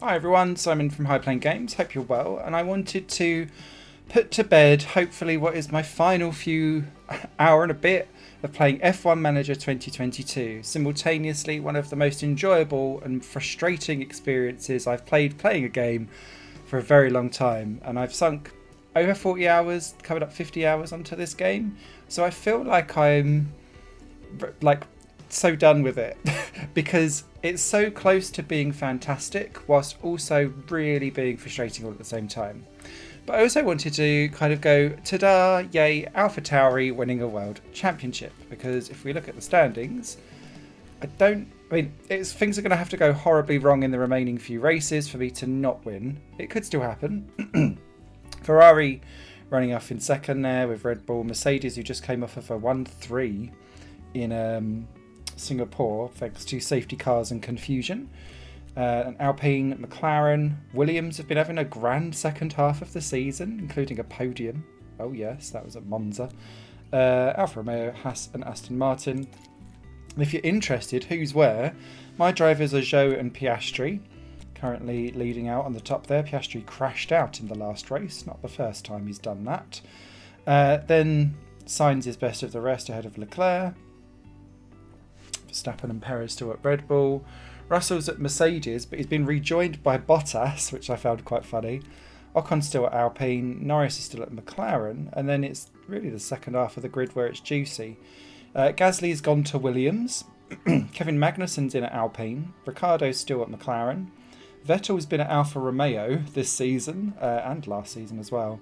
Hi everyone, Simon from High Plane Games, hope you're well, and I wanted to put to bed hopefully what is my final few hour and a bit of playing F1 Manager 2022, simultaneously one of the most enjoyable and frustrating experiences I've played playing a game for a very long time, and I've sunk over 40 hours, covered up 50 hours onto this game, so I feel like I'm so done with it because it's so close to being fantastic whilst also really being frustrating all at the same time. But I also wanted to kind of go, ta-da, yay, Alpha Tauri winning a world championship, because if we look at the standings, things are going to have to go horribly wrong in the remaining few races for me to not win. It could still happen. Ferrari running off in second there with Red Bull. Mercedes, who just came off of a 1-3 in Singapore thanks to safety cars and confusion. And Alpine, McLaren, Williams have been having a grand second half of the season, including a podium. Oh yes, that was at Monza. Alfa Romeo, Haas and Aston Martin. And if you're interested who's where, my drivers are Zhou and Piastri, currently leading out on the top there. Piastri crashed out in the last race, not the first time he's done that. Then Sainz is best of the rest ahead of Leclerc. Verstappen and Perez still at Red Bull. Russell's at Mercedes, but he's been rejoined by Bottas, which I found quite funny. Ocon's still at Alpine. Norris is still at McLaren. And then it's really the second half of the grid where it's juicy. Gasly's gone to Williams. Kevin Magnussen's in at Alpine. Ricciardo's still at McLaren. Vettel's been at Alfa Romeo this season, and last season as well.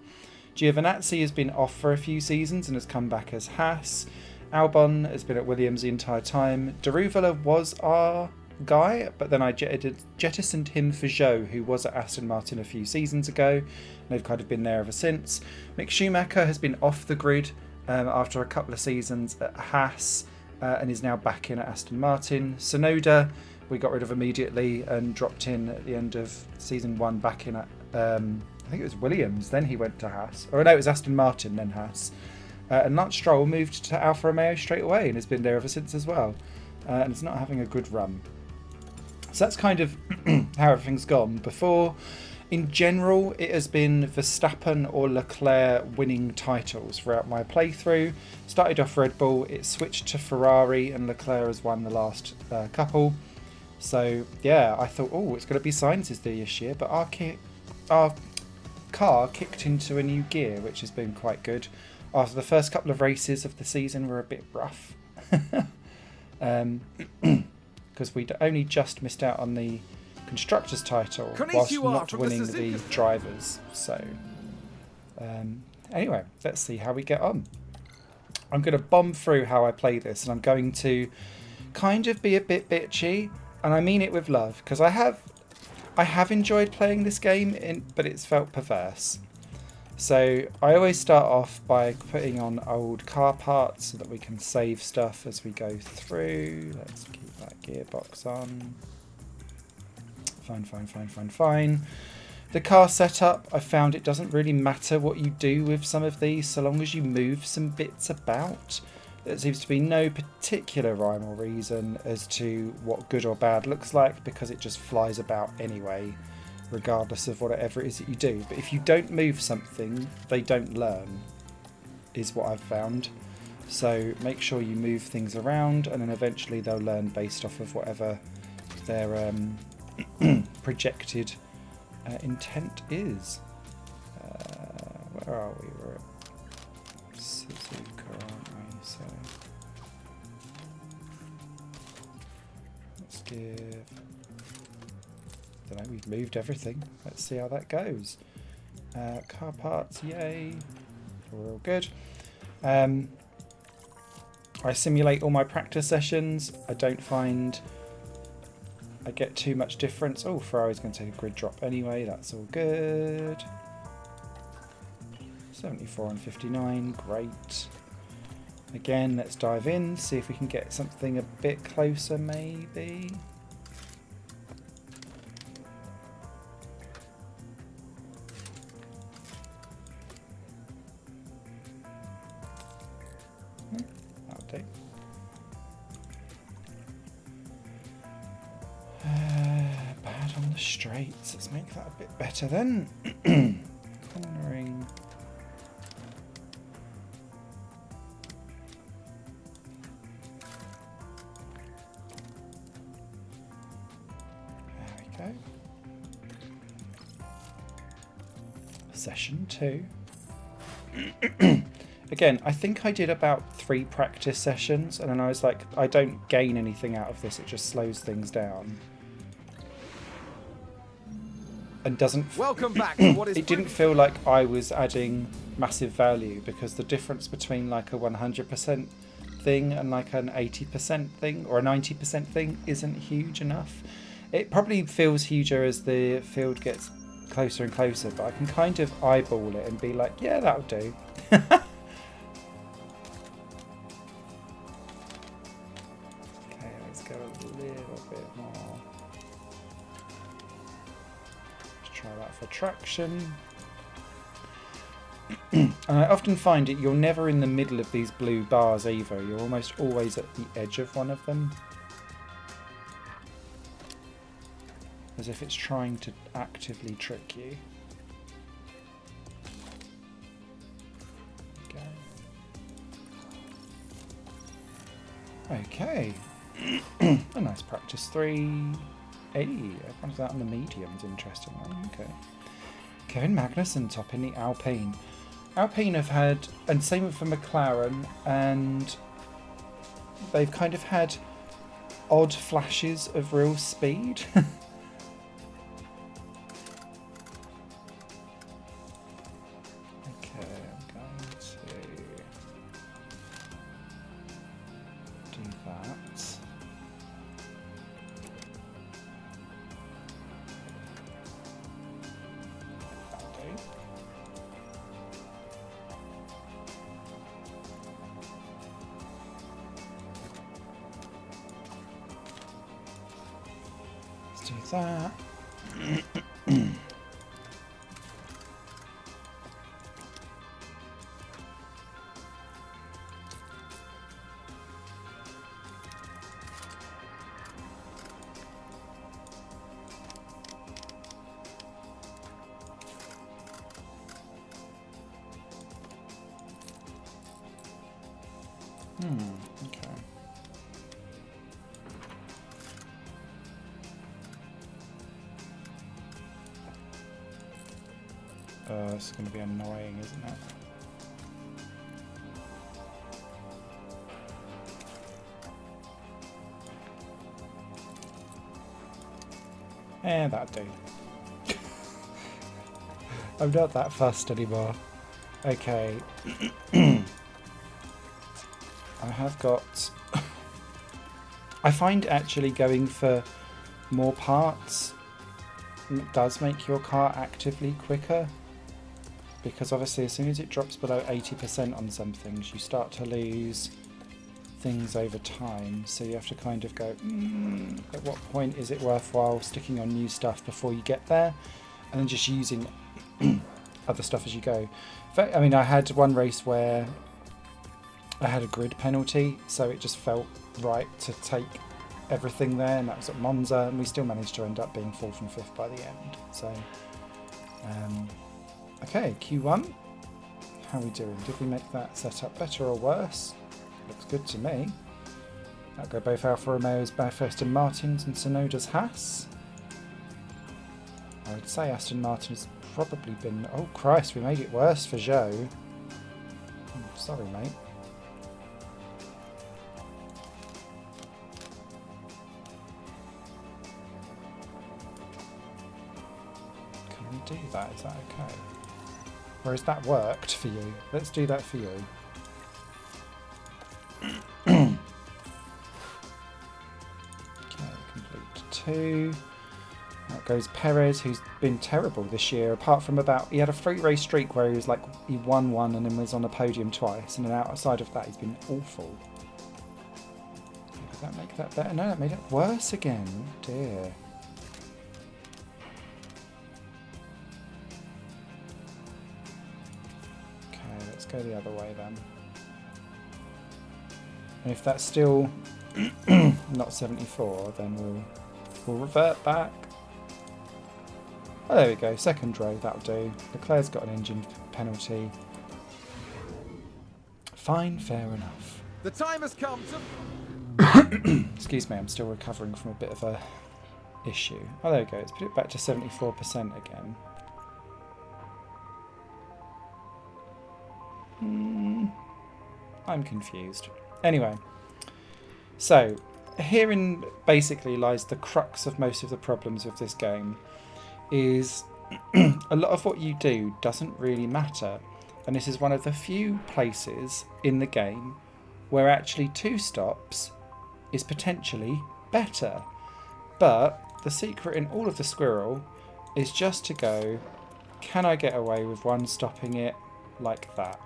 Giovinazzi has been off for a few seasons and has come back as Haas. Albon has been at Williams the entire time. Daruvalla was our guy, but then I jettisoned him for Zhou, who was at Aston Martin a few seasons ago, and they've kind of been there ever since. Mick Schumacher has been off the grid after a couple of seasons at Haas, and is now back in at Aston Martin. Tsunoda we got rid of immediately and dropped in at the end of season 1 back in at I think it was Williams, then he went to Haas, or no, it was Aston Martin then Haas. And Lance Stroll moved to Alfa Romeo straight away and has been there ever since as well, and is not having a good run. So that's kind of how everything's gone. Before, in general, it has been Verstappen or Leclerc winning titles throughout my playthrough. Started off Red Bull, it switched to Ferrari, and Leclerc has won the last couple. So yeah, I thought, oh, it's going to be Sainz's this year, but our car kicked into a new gear, which has been quite good. After the first couple of races of the season were a bit rough. Because we'd only just missed out on the Constructors' title whilst not winning the Drivers. So, anyway, let's see how we get on. I'm going to bomb through how I play this, and I'm going to kind of be a bit bitchy, and I mean it with love, because I have enjoyed playing this game, but it's felt perverse. So I always start off by putting on old car parts so that we can save stuff as we go through. Let's keep that gearbox on. Fine. The car setup, I found it doesn't really matter what you do with some of these, so long as you move some bits about. There seems to be no particular rhyme or reason as to what good or bad looks like, because it just flies about anyway, regardless of whatever it is that you do. But if you don't move something, they don't learn, is what I've found. So make sure you move things around, and then eventually they'll learn based off of whatever their projected intent is. Where are we? We're at Suzuka, aren't we? So let's give... I don't know, we've moved everything. Let's see how that goes. Car parts, yay. We're all good. I simulate all my practice sessions. I don't find I get too much difference. Oh, Ferrari's going to take a grid drop anyway. That's all good. 74 and 59, great. Again, let's dive in, see if we can get something a bit closer maybe. That'll do. Bad on the straights. Let's make that a bit better then. Cornering. There we go. Session 2. Again, I think I did about 3 practice sessions, and then I was like, I don't gain anything out of this, it just slows things down. And doesn't... Welcome back to what is... It didn't feel like I was adding massive value, because the difference between like a 100% thing and like an 80% thing or a 90% thing isn't huge enough. It probably feels huger as the field gets closer and closer, but I can kind of eyeball it and be like, yeah, that'll do. Okay, let's go a little bit more. Let's try that for traction. And I often find it, you're never in the middle of these blue bars either. You're almost always at the edge of one of them. As if it's trying to actively trick you. Okay. A nice practice 3. Hey, everyone's out on the mediums, interesting one. Okay. Kevin Magnussen topping the Alpine. Alpine have had, and same with for McLaren, and they've kind of had odd flashes of real speed. Do that. Okay. It's going to be annoying, isn't it? That'll do. I'm not that fussed anymore. Okay. I have got... I find actually going for more parts does make your car actively quicker. Because obviously as soon as it drops below 80% on some things, you start to lose things over time. So you have to kind of go, at what point is it worthwhile sticking on new stuff before you get there? And then just using other stuff as you go. In fact, I mean, I had one race where I had a grid penalty, so it just felt right to take everything there, and that was at Monza, and we still managed to end up being 4th and 5th by the end. So, okay, Q1. How are we doing? Did we make that setup better or worse? Looks good to me. That'll go both Alfa Romeo's, Aston Martin's and Tsunoda's Haas. I would say Aston Martin's probably been... Oh Christ, we made it worse for Zhou. Sorry, mate. Can we do that? Is that okay? Or has that worked for you? Let's do that for you. Okay, complete 2. Out goes Perez, who's been terrible this year, apart from he had a 3-race streak where he won one and then was on a podium twice, and then outside of that he's been awful. Did that make that better? No, that made it worse again. Dear. Okay, let's go the other way then. And if that's still not 74, then we'll revert back. Oh, there we go. Second row, that'll do. Leclerc's got an engine penalty. Fine, fair enough. The time has come to... Excuse me, I'm still recovering from a bit of a issue. Oh, there we go. Let's put it back to 74% again. I'm confused. Anyway, so herein basically lies the crux of most of the problems with this game. Is a lot of what you do doesn't really matter, and this is one of the few places in the game where actually 2 stops is potentially better. But the secret in all of the squirrel is just to go, can I get away with 1 stopping it like that?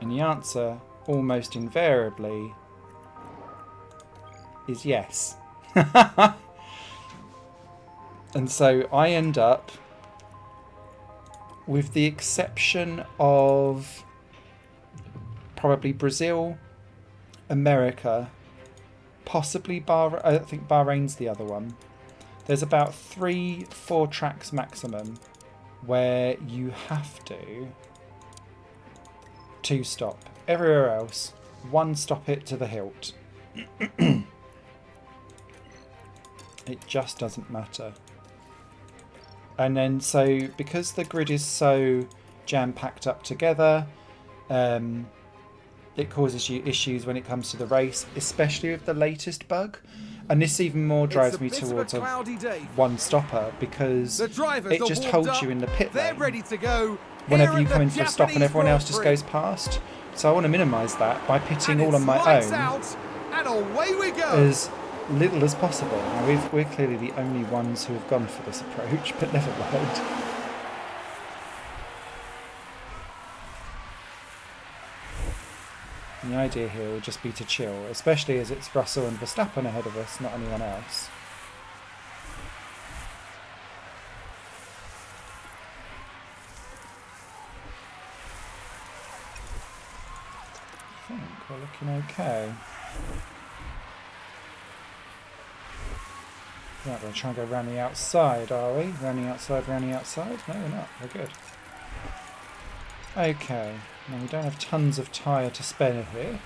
And the answer almost invariably is yes. And so I end up, with the exception of probably Brazil, America, possibly Bahrain, I think Bahrain's the other one. There's about 3-4 tracks maximum where you have to 2 stop. Everywhere else, 1 stop it to the hilt. It just doesn't matter. And then so because the grid is so jam-packed up together, it causes you issues when it comes to the race, especially with the latest bug. And this even more drives me towards a 1 stopper, because it just holds you in the pit lane whenever you come in for a stop and everyone else just goes past. So I want to minimise that by pitting all on my own as little as possible. Now we're clearly the only ones who have gone for this approach, but never mind. And the idea here will just be to chill, especially as it's Russell and Verstappen ahead of us, not anyone else. I think we're looking okay. Right, we're trying to go round the outside, are we? Round the outside, round the outside? No, we're not. We're good. Okay. Now, we don't have tons of tyre to spare here.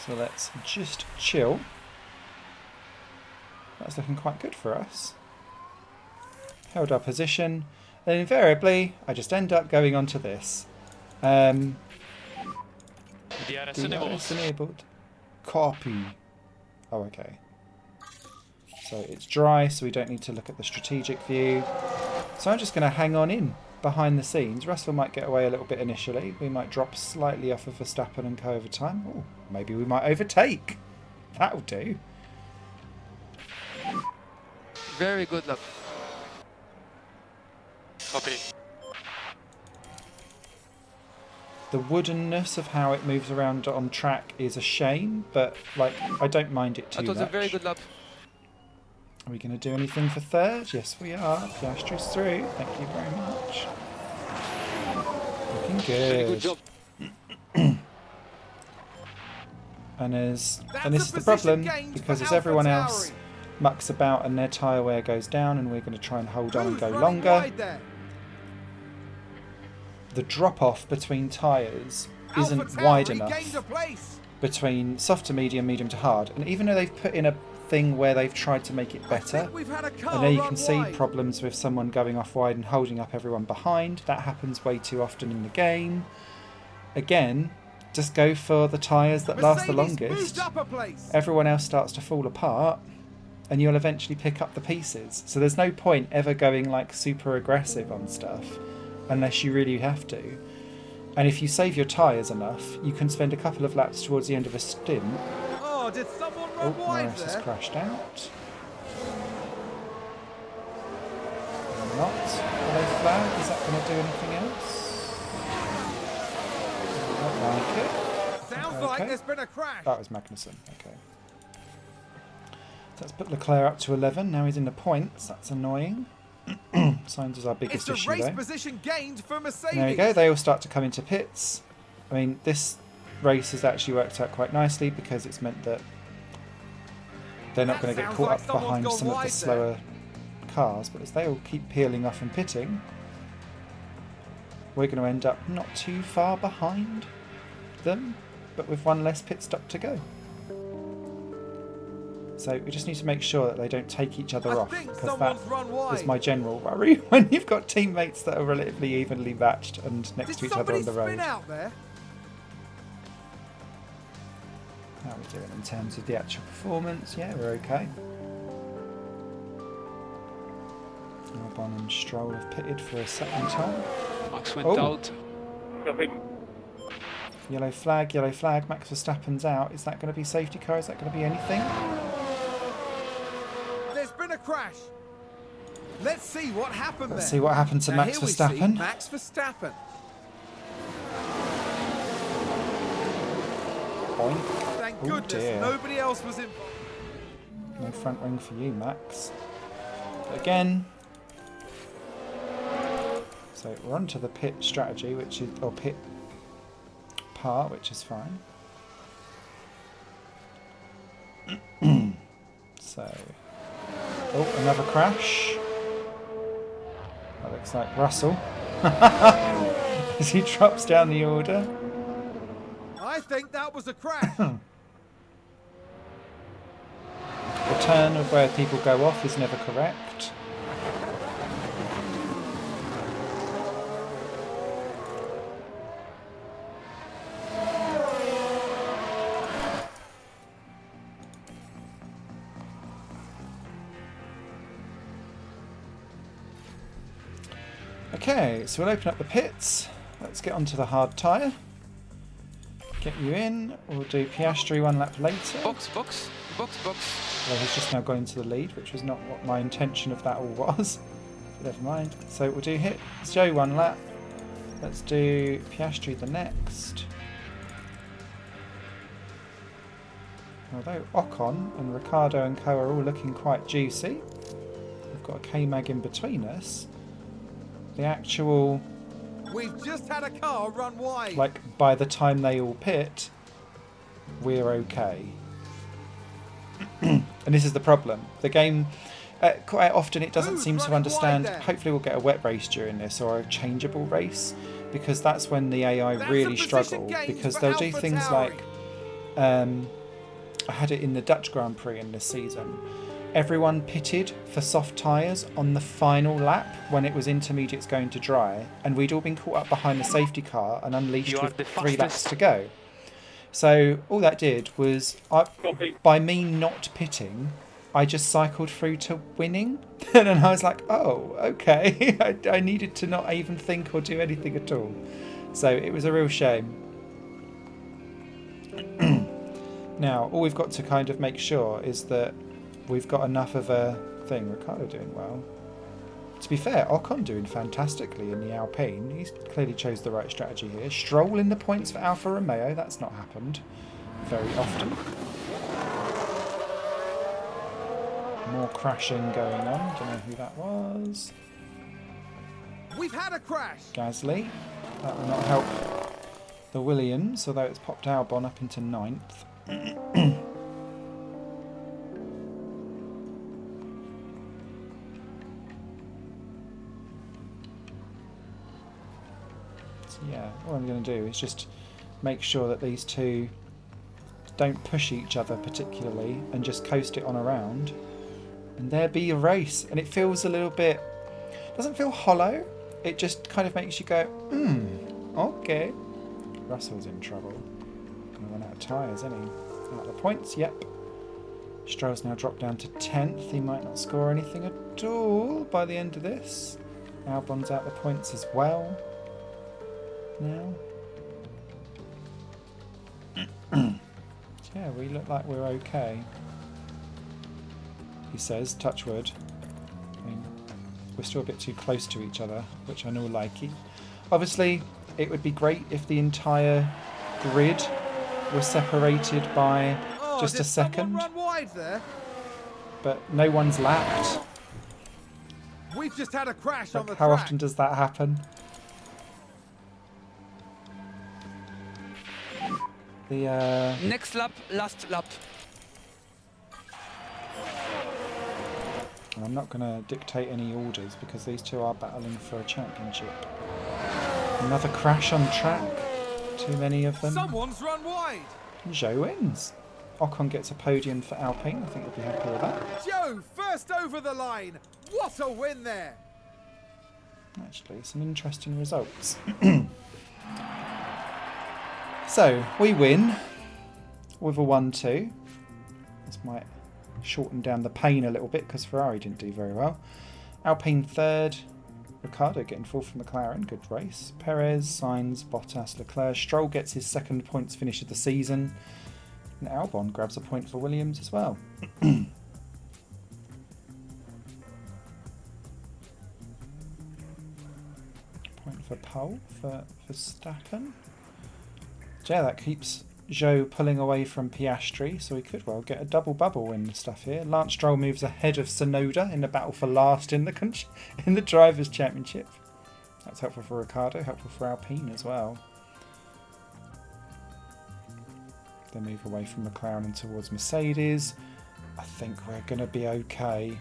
So let's just chill. That's looking quite good for us. Held our position. Then invariably, I just end up going onto this. DRS enabled. Copy. Oh, okay. So it's dry, so we don't need to look at the strategic view. So I'm just going to hang on in behind the scenes. Russell might get away a little bit initially. We might drop slightly off of Verstappen and go over time. Oh, maybe we might overtake. That'll do. Very good luck. Copy. The woodenness of how it moves around on track is a shame, but like I don't mind it too much. That was a very good lap. Are we going to do anything for third? Yes, we are. Piastri's through. Thank you very much. Looking good. Good job. And this is the problem, because as everyone else mucks about and their tyre wear goes down, and we're going to try and hold on and go longer, the drop-off between tyres isn't wide enough between soft to medium, medium to hard. And even though they've put in a thing where they've tried to make it better, and there you can see problems with someone going off wide and holding up everyone behind. That happens way too often in the game. Again, just go for the tyres that last the longest. Everyone else starts to fall apart, and you'll eventually pick up the pieces. So there's no point ever going like super aggressive on stuff unless you really have to. And if you save your tyres enough, you can spend a couple of laps towards the end of a stint. Oh, did someone run wide Norris has there? crashed out. Not. Yellow flag. Is that going to do anything else? Don't like it. Sounds like there's been a crash. That was Magnussen. Okay. So let's put Leclerc up to 11. Now he's in the points. That's annoying. Signs is our biggest issue, race though. position gained for Mercedes. There we go. They all start to come into pits. I mean, this race has actually worked out quite nicely because it's meant that they're not going to get Sounds caught like up someone's behind gone some of the wide slower cars. But as they all keep peeling off and pitting, we're going to end up not too far behind them, but with one less pit stop to go. So we just need to make sure that they don't take each other off, because that is my general worry when you've got teammates that are relatively evenly matched and next to each other on the road. Out there? How are we doing in terms of the actual performance? Yeah, we're okay. Albon and Stroll have pitted for a second time. Max went out. Yellow flag, yellow flag. Max Verstappen's out. Is that going to be safety car? Is that going to be anything? There's been a crash. Let's see what happened there. Let's see what happened to Max Verstappen. Max Verstappen. Point. Thank Oh goodness dear. nobody else was in. No front wing for you, Max. Again. So we're on to the pit strategy, which is, or pit part, which is fine. So, oh, another crash. That looks like Russell. As he drops down the order. I think that was a crash. The turn of where people go off is never correct. Okay, so we'll open up the pits. Let's get onto the hard tyre. Get you in. We'll do Piastri one lap later. Box. Well, he's just now gone into the lead, which was not what my intention of that all was. But never mind. So we'll do Zhou one lap. Let's do Piastri the next. Although Ocon and Ricciardo and co are all looking quite juicy, we've got a K-Mag in between us. The actual... We've just had a car run wide. Like, by the time they all pit, we're okay. And this is the problem. The game, quite often it doesn't seem to understand... Hopefully we'll get a wet race during this, or a changeable race, because that's when the AI really struggle. Because they'll do things Tauri. like... I had it in the Dutch Grand Prix in this season. Everyone pitted for soft tyres on the final lap when it was intermediates going to dry, and we'd all been caught up behind the safety car and unleashed with 3 laps to go. So all that did was, by me not pitting, I just cycled through to winning. And then I was like, oh, okay. I needed to not even think or do anything at all. So it was a real shame. Now, all we've got to kind of make sure is that we've got enough of a thing. Ricciardo doing well. To be fair, Ocon doing fantastically in the Alpine. He's clearly chose the right strategy here. Stroll in the points for Alfa Romeo. That's not happened very often. More crashing going on. Don't know who that was. We've had a crash. Gasly. That will not help the Williams, although it's popped Albon up into 9th. Yeah, what I'm going to do is just make sure that these two don't push each other particularly and just coast it on around, and there be a race. And it feels a little bit, doesn't feel hollow, it just kind of makes you go, okay. Russell's in trouble. Gonna run out of tyres, isn't he? Out of the points, yep. Stroll's now dropped down to 10th. He might not score anything at all by the end of this. Albon's out the points as well. Now. Yeah, we look like we're okay. He says, touch wood. I mean, we're still a bit too close to each other, which I know likey. Obviously, it would be great if the entire grid was separated by just a second. Run wide there? But no one's lapped. We've just had a crash on the How track. often does that happen? Next lap, last lap. And I'm not going to dictate any orders because these two are battling for a championship. Another crash on track. Too many of them. Someone's run wide. Zhou wins. Ocon gets a podium for Alpine. I think he'll be happy with that. Zhou first over the line. What a win there. Actually, some interesting results. So, we win with a 1-2. This might shorten down the pain a little bit because Ferrari didn't do very well. Alpine third. Ricciardo getting fourth for McLaren. Good race. Perez, Sainz, Bottas, Leclerc. Stroll gets his second points finish of the season. And Albon grabs a point for Williams as well. Point for pole for Verstappen. Yeah, that keeps Zhou pulling away from Piastri, so he could well get a double bubble in stuff here. Lance Stroll moves ahead of Tsunoda in the battle for last in the Drivers' Championship. That's helpful for Ricciardo, helpful for Alpine as well. They move away from McLaren and towards Mercedes. I think we're going to be okay.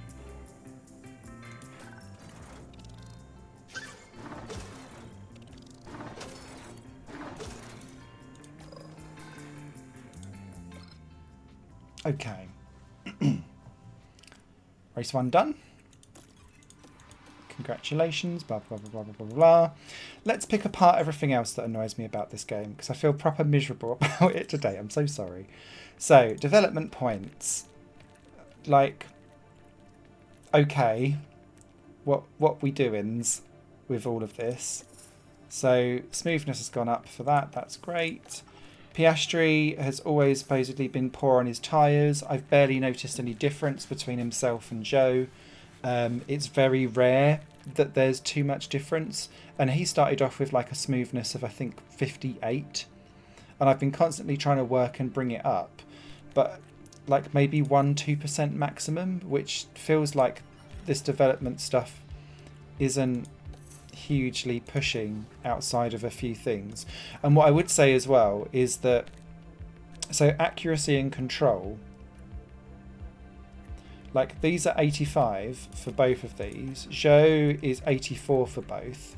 Okay. Race 1 done. Congratulations, blah, blah, blah, blah, blah, blah, blah. Let's pick apart everything else that annoys me about this game, because I feel proper miserable about it today. I'm so sorry. So, development points. Like, okay, what we doings with all of this? So, smoothness has gone up for that. That's great. Piastri has always supposedly been poor on his tyres. I've barely noticed any difference between himself and Zhou. It's very rare that there's too much difference. And he started off with like a smoothness of, I think, 58. And I've been constantly trying to work and bring it up. But like maybe 1-2% maximum, which feels like this development stuff isn't hugely pushing outside of a few things. And what I would say as well is that, so accuracy and control, like these are 85 for both of these. Zhou is 84 for both.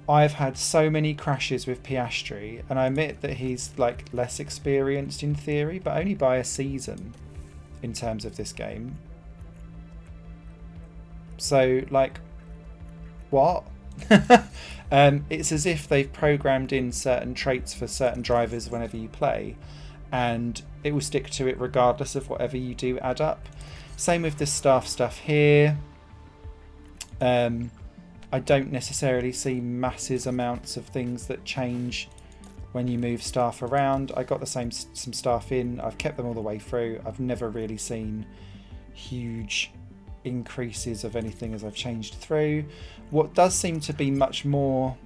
I've had so many crashes with Piastri, and I admit that he's like less experienced in theory, but only by a season in terms of this game. So like, what? It's as if they've programmed in certain traits for certain drivers whenever you play, and it will stick to it regardless of whatever you do add up. Same with the staff stuff here. I don't necessarily see massive amounts of things that change when you move staff around. I got some staff in, I've kept them all the way through. I've never really seen huge increases of anything as I've changed through. What does seem to be much more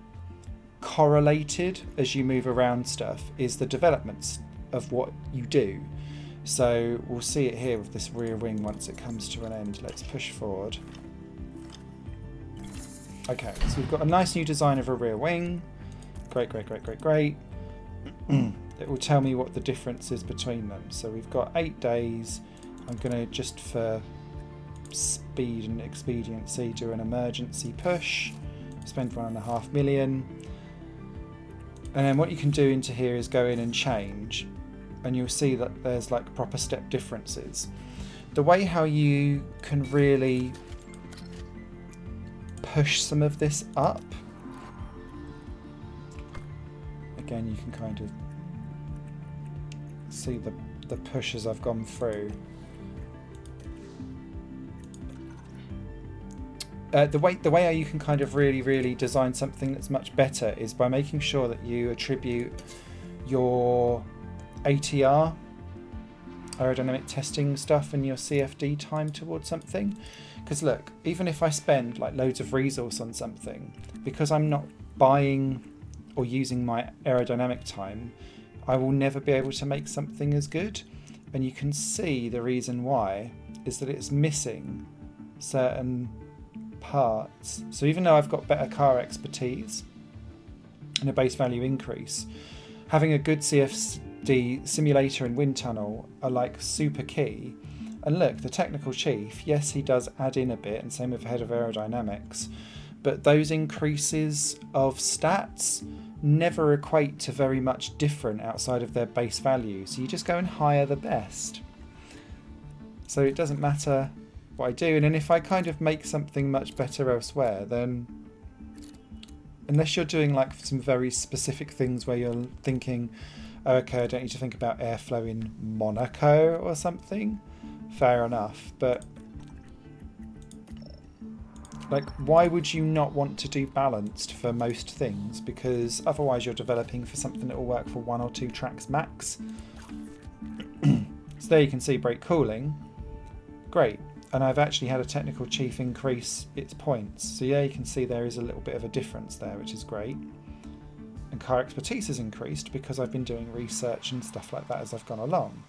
correlated as you move around stuff is the developments of what you do. So we'll see it here with this rear wing once it comes to an end. Let's push forward. Okay, so we've got a nice new design of a rear wing. Great, great, great, great, great. It will tell me what the difference is between them. So we've got 8 days. I'm going to, just for speed and expediency, do an emergency push. Spend 1.5 million. And then what you can do into here is go in and change. And you'll see that there's like proper step differences. The way how you can really push some of this up, again you can kind of see the push as I've gone through. The way how you can kind of really design something that's much better is by making sure that you attribute your ATR, aerodynamic testing stuff, and your CFD time towards something. Because look, even if I spend like loads of resource on something, because I'm not buying or using my aerodynamic time, I will never be able to make something as good. And you can see the reason why is that it's missing certain parts. So even though I've got better car expertise and a base value increase, having a good CFD simulator and wind tunnel are like super key. And look, the technical chief, yes, he does add in a bit, and same with head of aerodynamics, but those increases of stats never equate to very much different outside of their base value. So you just go and hire the best. So it doesn't matter what I do. And then if I kind of make something much better elsewhere, then unless you're doing like some very specific things where you're thinking, oh, okay, I don't need to think about airflow in Monaco or something, fair enough. But like, why would you not want to do balanced for most things? Because otherwise you're developing for something that will work for 1 or 2 tracks max. So there you can see brake cooling. Great. And I've actually had a technical chief increase its points. So yeah, you can see there is a little bit of a difference there, which is great. And car expertise has increased because I've been doing research and stuff like that as I've gone along.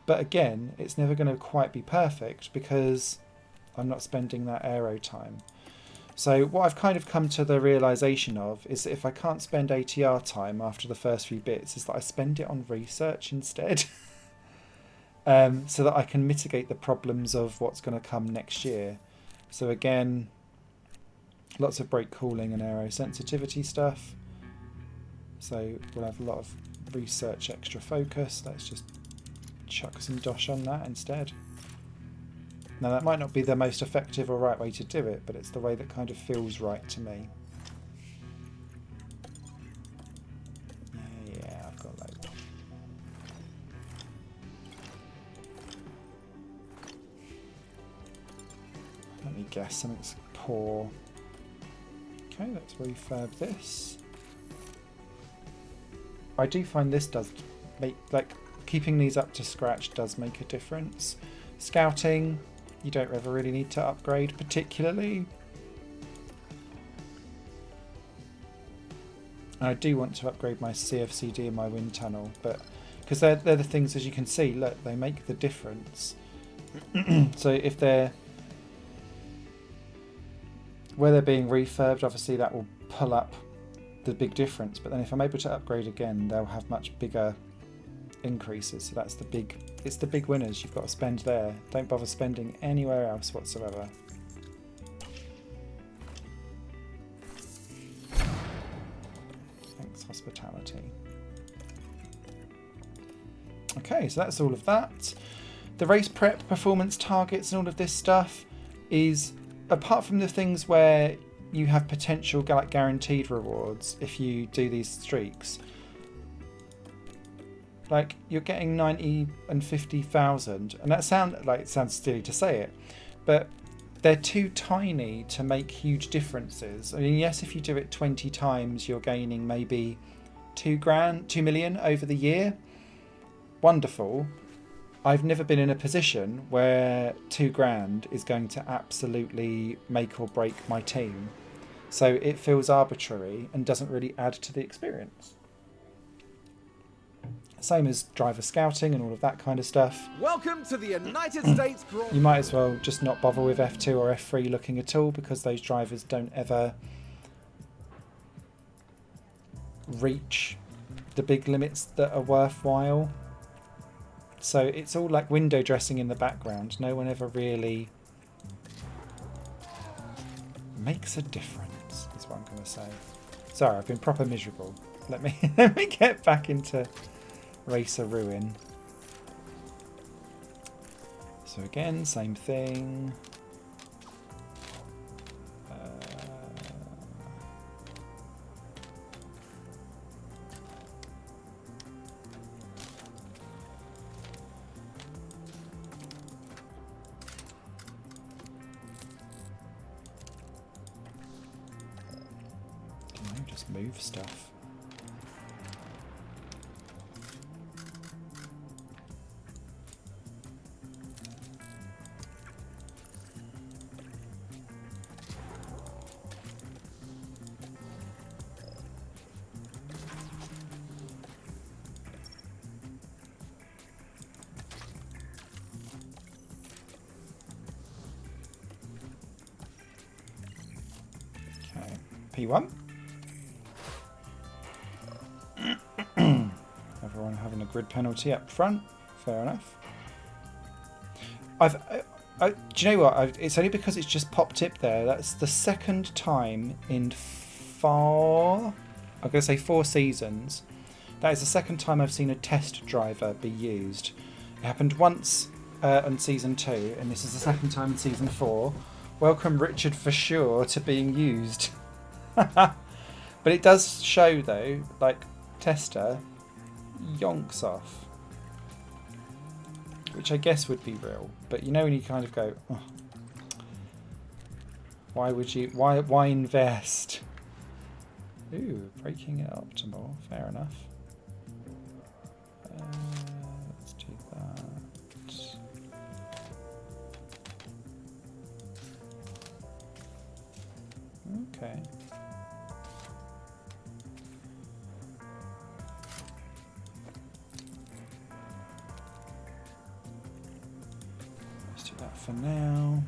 But again, it's never going to quite be perfect because I'm not spending that aero time. So what I've kind of come to the realisation of is that if I can't spend ATR time after the first few bits, is that I spend it on research instead. So that I can mitigate the problems of what's going to come next year. So again, lots of brake cooling and aero sensitivity stuff. So we'll have a lot of research extra focus. Let's just chuck some dosh on that instead. Now that might not be the most effective or right way to do it, but it's the way that kind of feels right to me. Yeah, I've got loads. Let me guess, something's poor. Okay, let's refurb this. I do find this does make, like, keeping these up to scratch does make a difference. Scouting, you don't ever really need to upgrade particularly. And I do want to upgrade my CFCD and my wind tunnel, but because they're the things, as you can see, look, they make the difference. So if they're where they're being refurbed, obviously that will pull up the big difference, but then if I'm able to upgrade again, they'll have much bigger increases. So that's it's the big winners you've got to spend there. Don't bother spending anywhere else whatsoever. Thanks, hospitality. Okay, so that's all of that. The race prep, performance targets and all of this stuff is, apart from the things where you have potential like guaranteed rewards if you do these streaks, like you're getting 90 and 50,000, and that sounds silly to say it, but they're too tiny to make huge differences. I mean, yes, if you do it 20 times, you're gaining maybe 2 million over the year. Wonderful. I've never been in a position where 2 grand is going to absolutely make or break my team. So it feels arbitrary and doesn't really add to the experience. Same as driver scouting and all of that kind of stuff. Welcome to the United States Grand You might as well just not bother with F2 or F3 looking at all, because those drivers don't ever reach the big limits that are worthwhile. So it's all like window dressing in the background. No one ever really makes a difference, is what I'm going to say. Sorry, I've been proper miserable. Let me get back into Racer Ruin. So again, same thing. Can I just move stuff? P1. Everyone having a grid penalty up front. Fair enough. Do you know what? It's only because it's just popped up there. That's the second time in I'm going to say 4 seasons. That is the second time I've seen a test driver be used. It happened once on season 2, and this is the second time in season 4. Welcome, Richard, for sure, to being used. But it does show, though, like, Tester yonks off. Which I guess would be real. But you know when you kind of go, oh, why would you, why invest? Ooh, breaking it optimal, fair enough. Let's do that. Okay. Let's do that for now.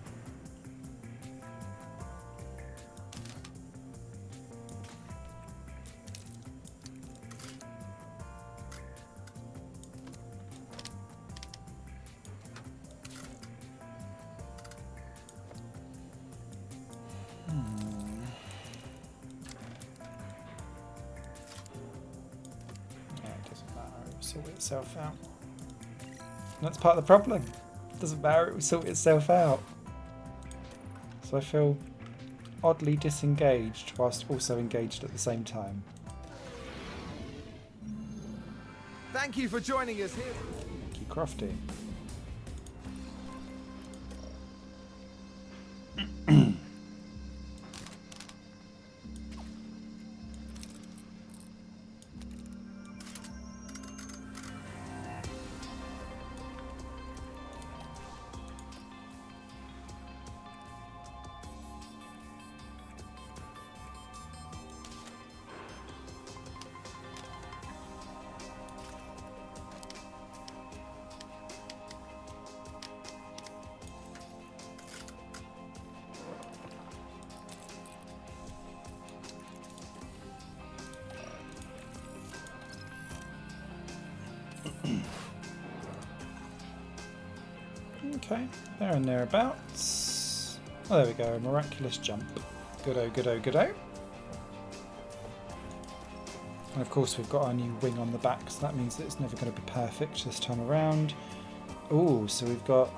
Sort itself out. And that's part of the problem. It doesn't matter, it will sort itself out. So I feel oddly disengaged whilst also engaged at the same time. Thank you for joining us here. Thank you, Crofty. Okay, there and thereabouts. Oh, there we go, a miraculous jump. Good-o, good-o, good-o. And of course we've got our new wing on the back, so that means that it's never going to be perfect this time around. Ooh, so we've got...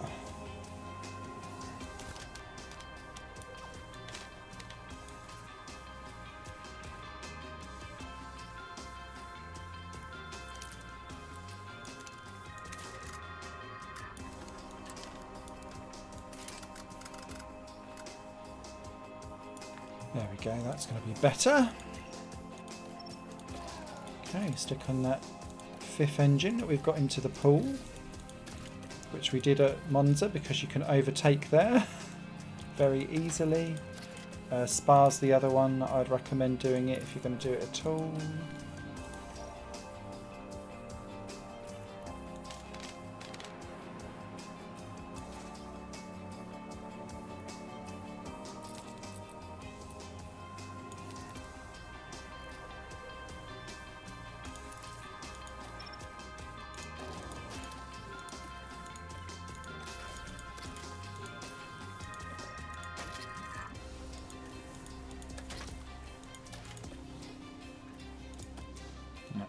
There we go, that's going to be better. Okay, stick on that 5th engine that we've got into the pool, which we did at Monza because you can overtake there very easily. Spa's the other one that I'd recommend doing it if you're going to do it at all.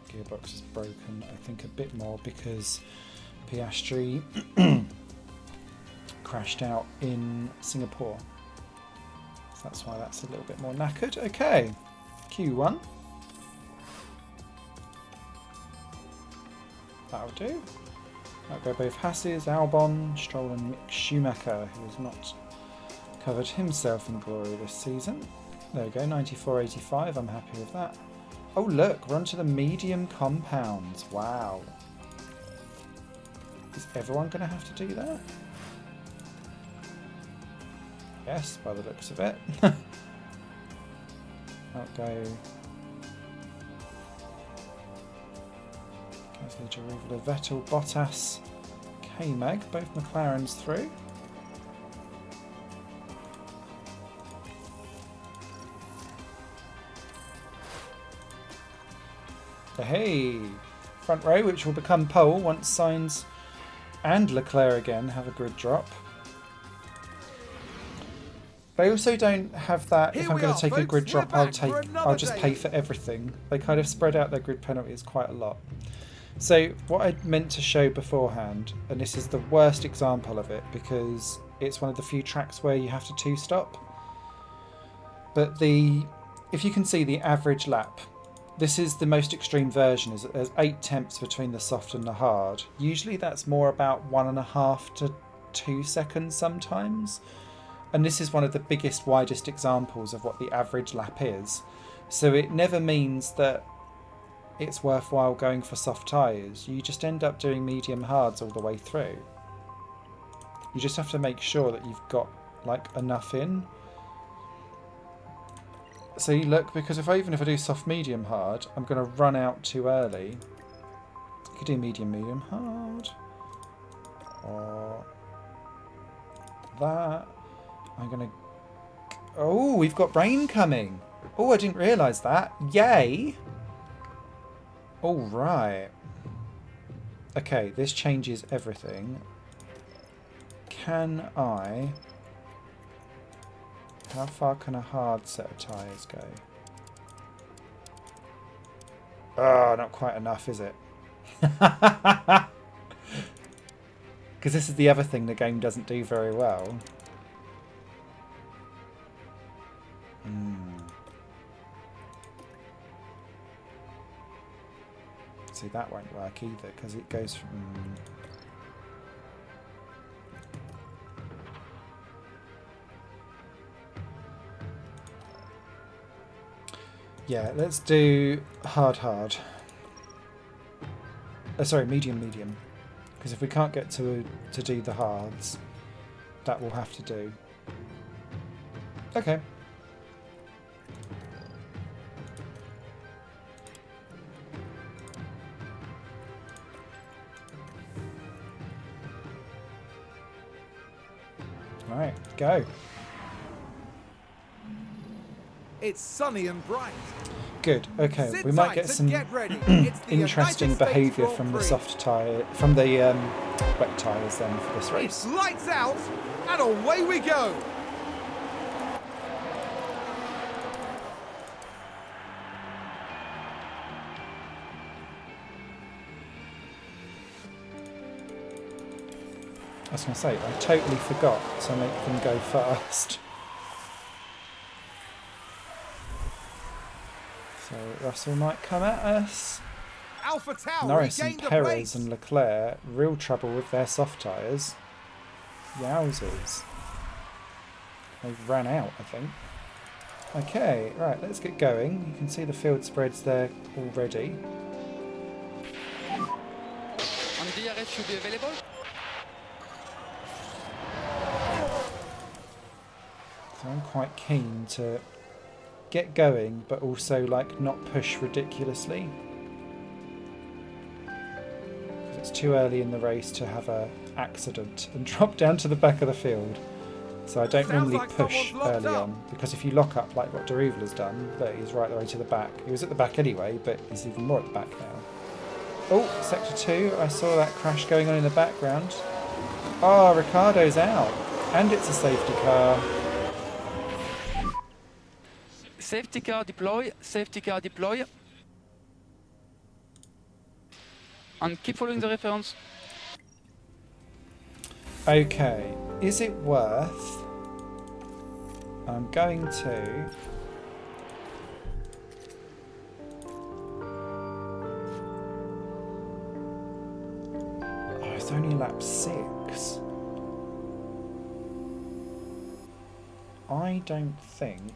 Gearbox is broken, I think, a bit more because Piastri crashed out in Singapore. So that's why that's a little bit more knackered. Okay, Q1. That'll do. That'll go both Hasses, Albon, Stroll and Mick Schumacher, who has not covered himself in glory this season. There we go, 94.85, I'm happy with that. Oh look, we're onto the medium compounds. Wow. Is everyone going to have to do that? Yes, by the looks of it. I'll go... Gasly, Giroud, Vettel, Bottas, K-Mag, both McLarens through. Hey, front row, which will become pole once Sainz and Leclerc again have a grid drop. They also don't have that, if Here I'm we going are, to take a folks. grid We're drop, back for another I'll just day. pay for everything. They kind of spread out their grid penalties quite a lot. So what I meant to show beforehand, and this is the worst example of it because it's one of the few tracks where you have to two-stop. But if you can see the average lap, this is the most extreme version, is that there's 8 tenths between the soft and the hard. Usually that's more about 1.5 to 2 seconds sometimes. And this is one of the biggest, widest examples of what the average lap is. So it never means that it's worthwhile going for soft tyres. You just end up doing medium hards all the way through. You just have to make sure that you've got like enough in. See, look, because even if I do soft medium hard, I'm going to run out too early. You could do medium medium hard. Or that. I'm going to... Oh, we've got rain coming. Oh, I didn't realise that. Yay! All right. Okay, this changes everything. Can I... How far can a hard set of tyres go? Oh, not quite enough, is it? Because this is the other thing the game doesn't do very well. See, that won't work either because it goes from... Yeah, let's do hard. Sorry, medium. Because if we can't get to do the hards, that will have to do. Okay. Alright, go. It's sunny and bright. Good. Okay, Sit we might tight get and some get ready. It's the interesting United States behaviour Grand from the Prix. soft tyre, from the wet tyres then for this race. It's lights out and away we go. I was going to say, I totally forgot to make them go first. So Russell might come at us. Alpha Tauri Norris and gained the Perez place. and Leclerc, real trouble with their soft tyres. Yowzers. They ran out, I think. Okay, right, let's get going. You can see the field spreads there already. And DRS should be available. So I'm quite keen to get going, but also like not push ridiculously. It's too early in the race to have a accident and drop down to the back of the field. So I don't Sounds normally like push someone's locked early up. on, because if you lock up like what Deruval has done, look, he's right the way to the back. He was at the back anyway, but he's even more at the back now. Oh, sector 2, I saw that crash going on in the background. Oh, Ricciardo's out. And it's a safety car. Safety car deploy, safety car deploy. And keep following the reference. Okay, is it worth... I'm going to... Oh, it's only lap 6. I don't think...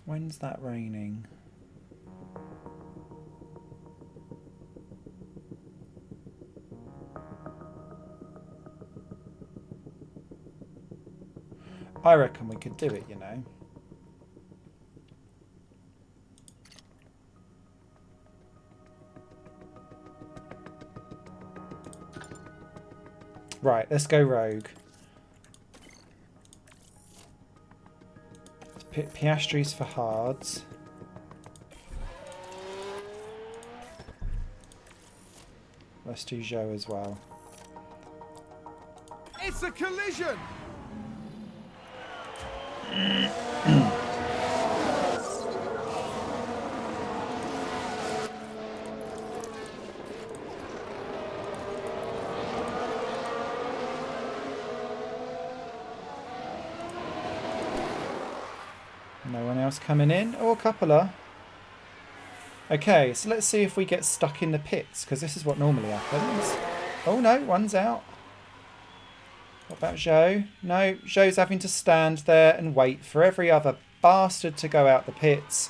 When's that raining? I reckon we could do it, you know. Right, let's go rogue. Piastris for hards. Let's do Zhou as well. It's a collision! No one else coming in? Oh, a couple are. Okay, so let's see if we get stuck in the pits, because this is what normally happens. Oh no, one's out. What about Zhou? No, Zhou's having to stand there and wait for every other bastard to go out the pits.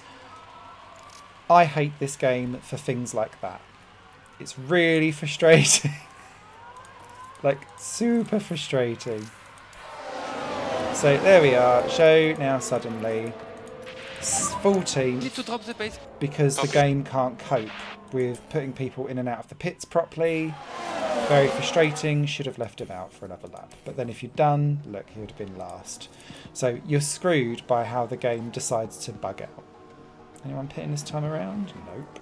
I hate this game for things like that. It's really frustrating. Like, super frustrating. So there we are. Zhou now suddenly full team Need to drop the pace. because the game can't cope with putting people in and out of the pits properly. Very frustrating. Should have left him out for another lap. But then if you'd done, look, he would have been last. So you're screwed by how the game decides to bug out. Anyone pitting this time around? Nope.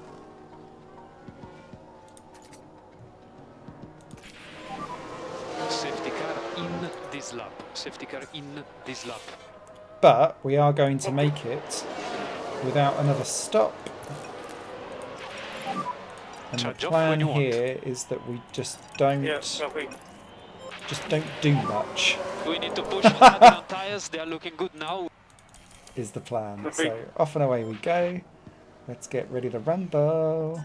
Safety car in this lap. Safety car in this lap. But we are going to make it without another stop. And the Charge off plan when you want. here is that we just don't do much. We need to push harder on tires. They are looking good now. Is the plan. So off and away we go. Let's get ready to rumble.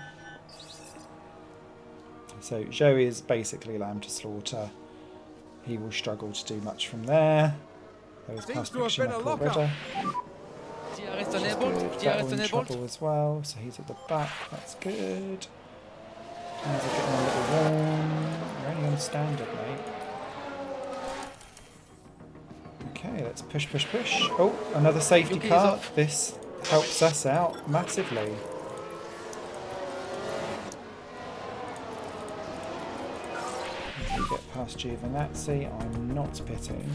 So Zhou is basically lamb to slaughter. He will struggle to do much from there. There was Seems past to have been a already. lock-up. DRS Which is enabled. good. DRS Vettel in enabled. trouble as well, so he's at the back. That's good. How's it getting a little warm? You're only on standard, mate. Okay, let's push, push, push. Oh, another safety Yuki is car. off. This helps us out massively. If we get past Giovinazzi, I'm not pitting.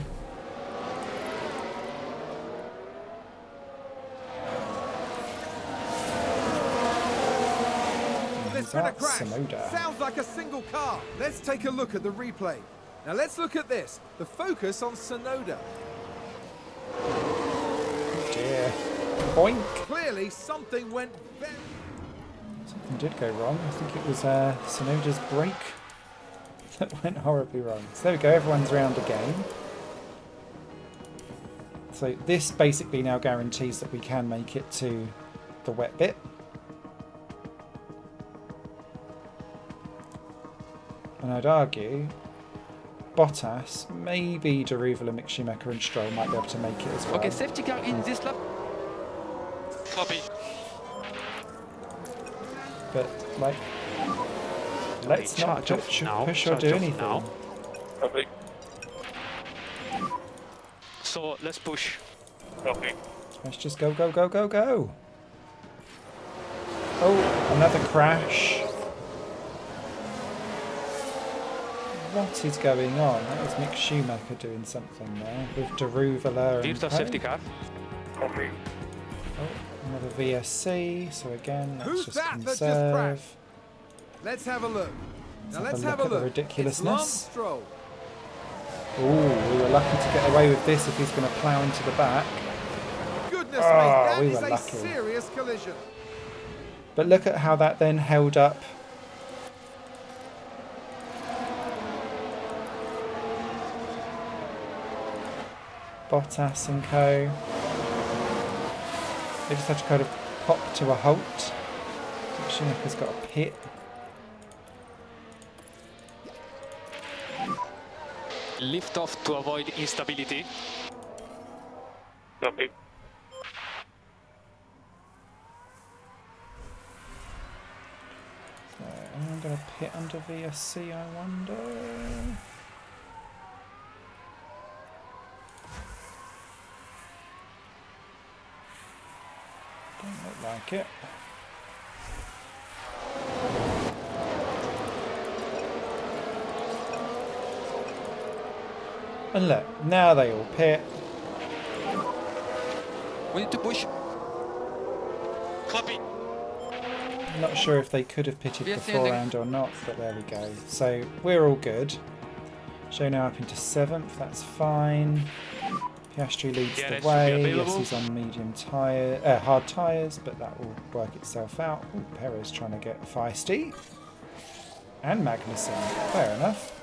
There's been a That crash. Sonoda. Sounds like a single car. Let's take a look at the replay. Now let's look at this. The focus on Sonoda. Dear. Boink. Clearly something went very... Something did go wrong. I think it was Sonoda's brake that went horribly wrong. So there we go, everyone's round again. So this basically now guarantees that we can make it to the wet bit. And I'd argue Bottas, maybe Deruval and Mick Schumacher and Stroll might be able to make it as well. Okay, safety car in this lap. Copy. But, like, let's not charge off now, push or charge do off anything. now. So let's push. Let's just go, go, go, go, go. Oh, another crash. What is going on? That was Mick Schumacher doing something there with Deruvala and Virtual Co. safety car. Oh, another VSC. So again, let's Who's just that that just conserve. crashed? Let's have a look. Now let's have a at the look. ridiculousness. It's Stroll. Ooh, we were lucky to get away with this if he's going to plough into the back. Goodness me, Oh, that we is were a lucky. serious collision. But look at how that then held up. Bottas and co. They just had to kind of pop to a halt. Schumacher's got a pit. Lift off to avoid instability. So I'm going to pit under VSC, I wonder. Don't look like it. And look, now they all pit. We need to push. Copy. Not sure if they could have pitted Yes, beforehand or not, but there we go. So we're all good. Zhou now up into 7th, that's fine. Piastri leads Yeah, that the should be way. Yes, available. he's on medium hard tyres, but that will work itself out. Ooh, Perez trying to get feisty. And Magnussen, fair enough.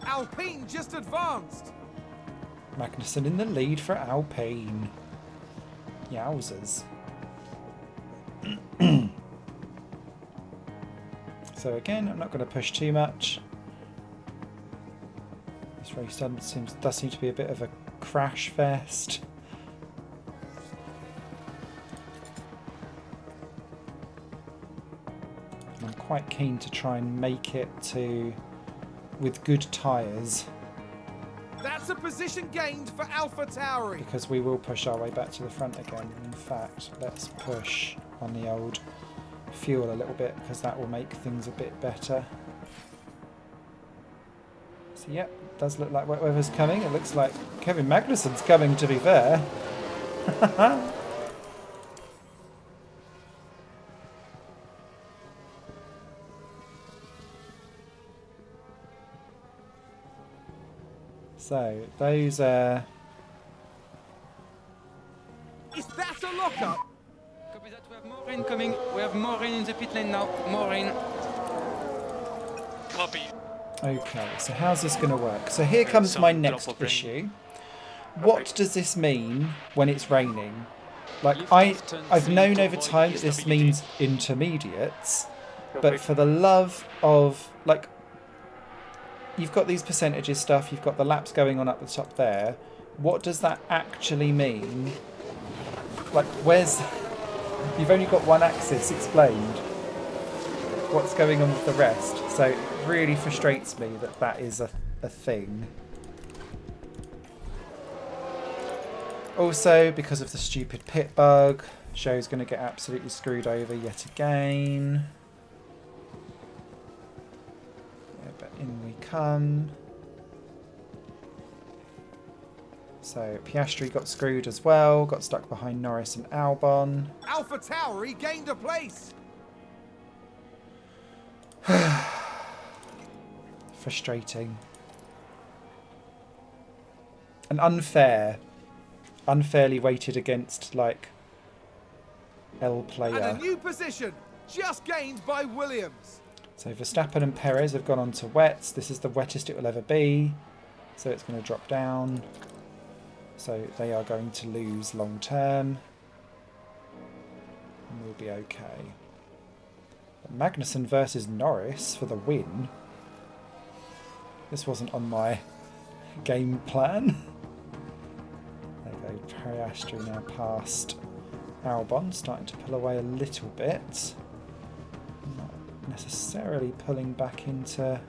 Alpine just advanced. Magnussen in the lead for Alpine. Yowzers. So again, I'm not going to push too much. This race does seem to be a bit of a crash fest. I'm quite keen to try and make it to with good tyres, That's a position gained for Alpha Tauri. because we will push our way back to the front again. In fact, let's push on the old fuel a little bit, because that will make things a bit better. So yep, it does look like whoever's coming. It looks like Kevin Magnussen's coming, to be fair. So those Is that a lockup? Copy that. We have more rain coming. We have more rain in the pit lane now. More rain. Copy. okay, so how's this going to work? So here comes Some my drop next of rain. issue. What does this mean when it's raining? Like, Lift off turn I've 3 known to over avoid time that this instability. means intermediates, but for the love of, like, you've got these percentages stuff, you've got the laps going on up the top there. What does that actually mean? Like, where's... You've only got one axis explained. What's going on with the rest? So it really frustrates me that that is a thing. Also, because of the stupid pit bug, Zhou's going to get absolutely screwed over yet again. Yeah, but in we come. So Piastri got screwed as well, got stuck behind Norris and Albon. Alpha Tauri gained a place. Frustrating. And unfair. Unfairly weighted against, like, L And player. a new position just gained by Williams. So Verstappen and Perez have gone on to wets. This is the wettest it will ever be. So it's going to drop down. So they are going to lose long term. And we'll be okay. But Magnussen versus Norris for the win. This wasn't on my game plan. There we go. Piastri now past Albon, starting to pull away a little bit. Not necessarily pulling back into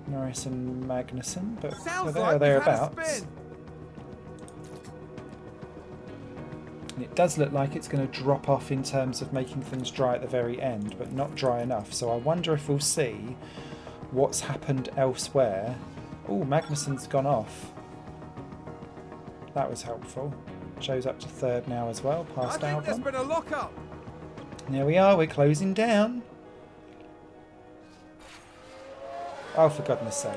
Norris and Magnussen, but Sounds they're like there we've had a thereabouts. spin. And it does look like it's going to drop off in terms of making things dry at the very end, but not dry enough. So I wonder if we'll see what's happened elsewhere. Oh, Magnussen's gone off. That was helpful. Zhou's up to 3rd now as well, I past think there's Albon. been a lockup. There we are, we're closing down. Oh, for goodness sake.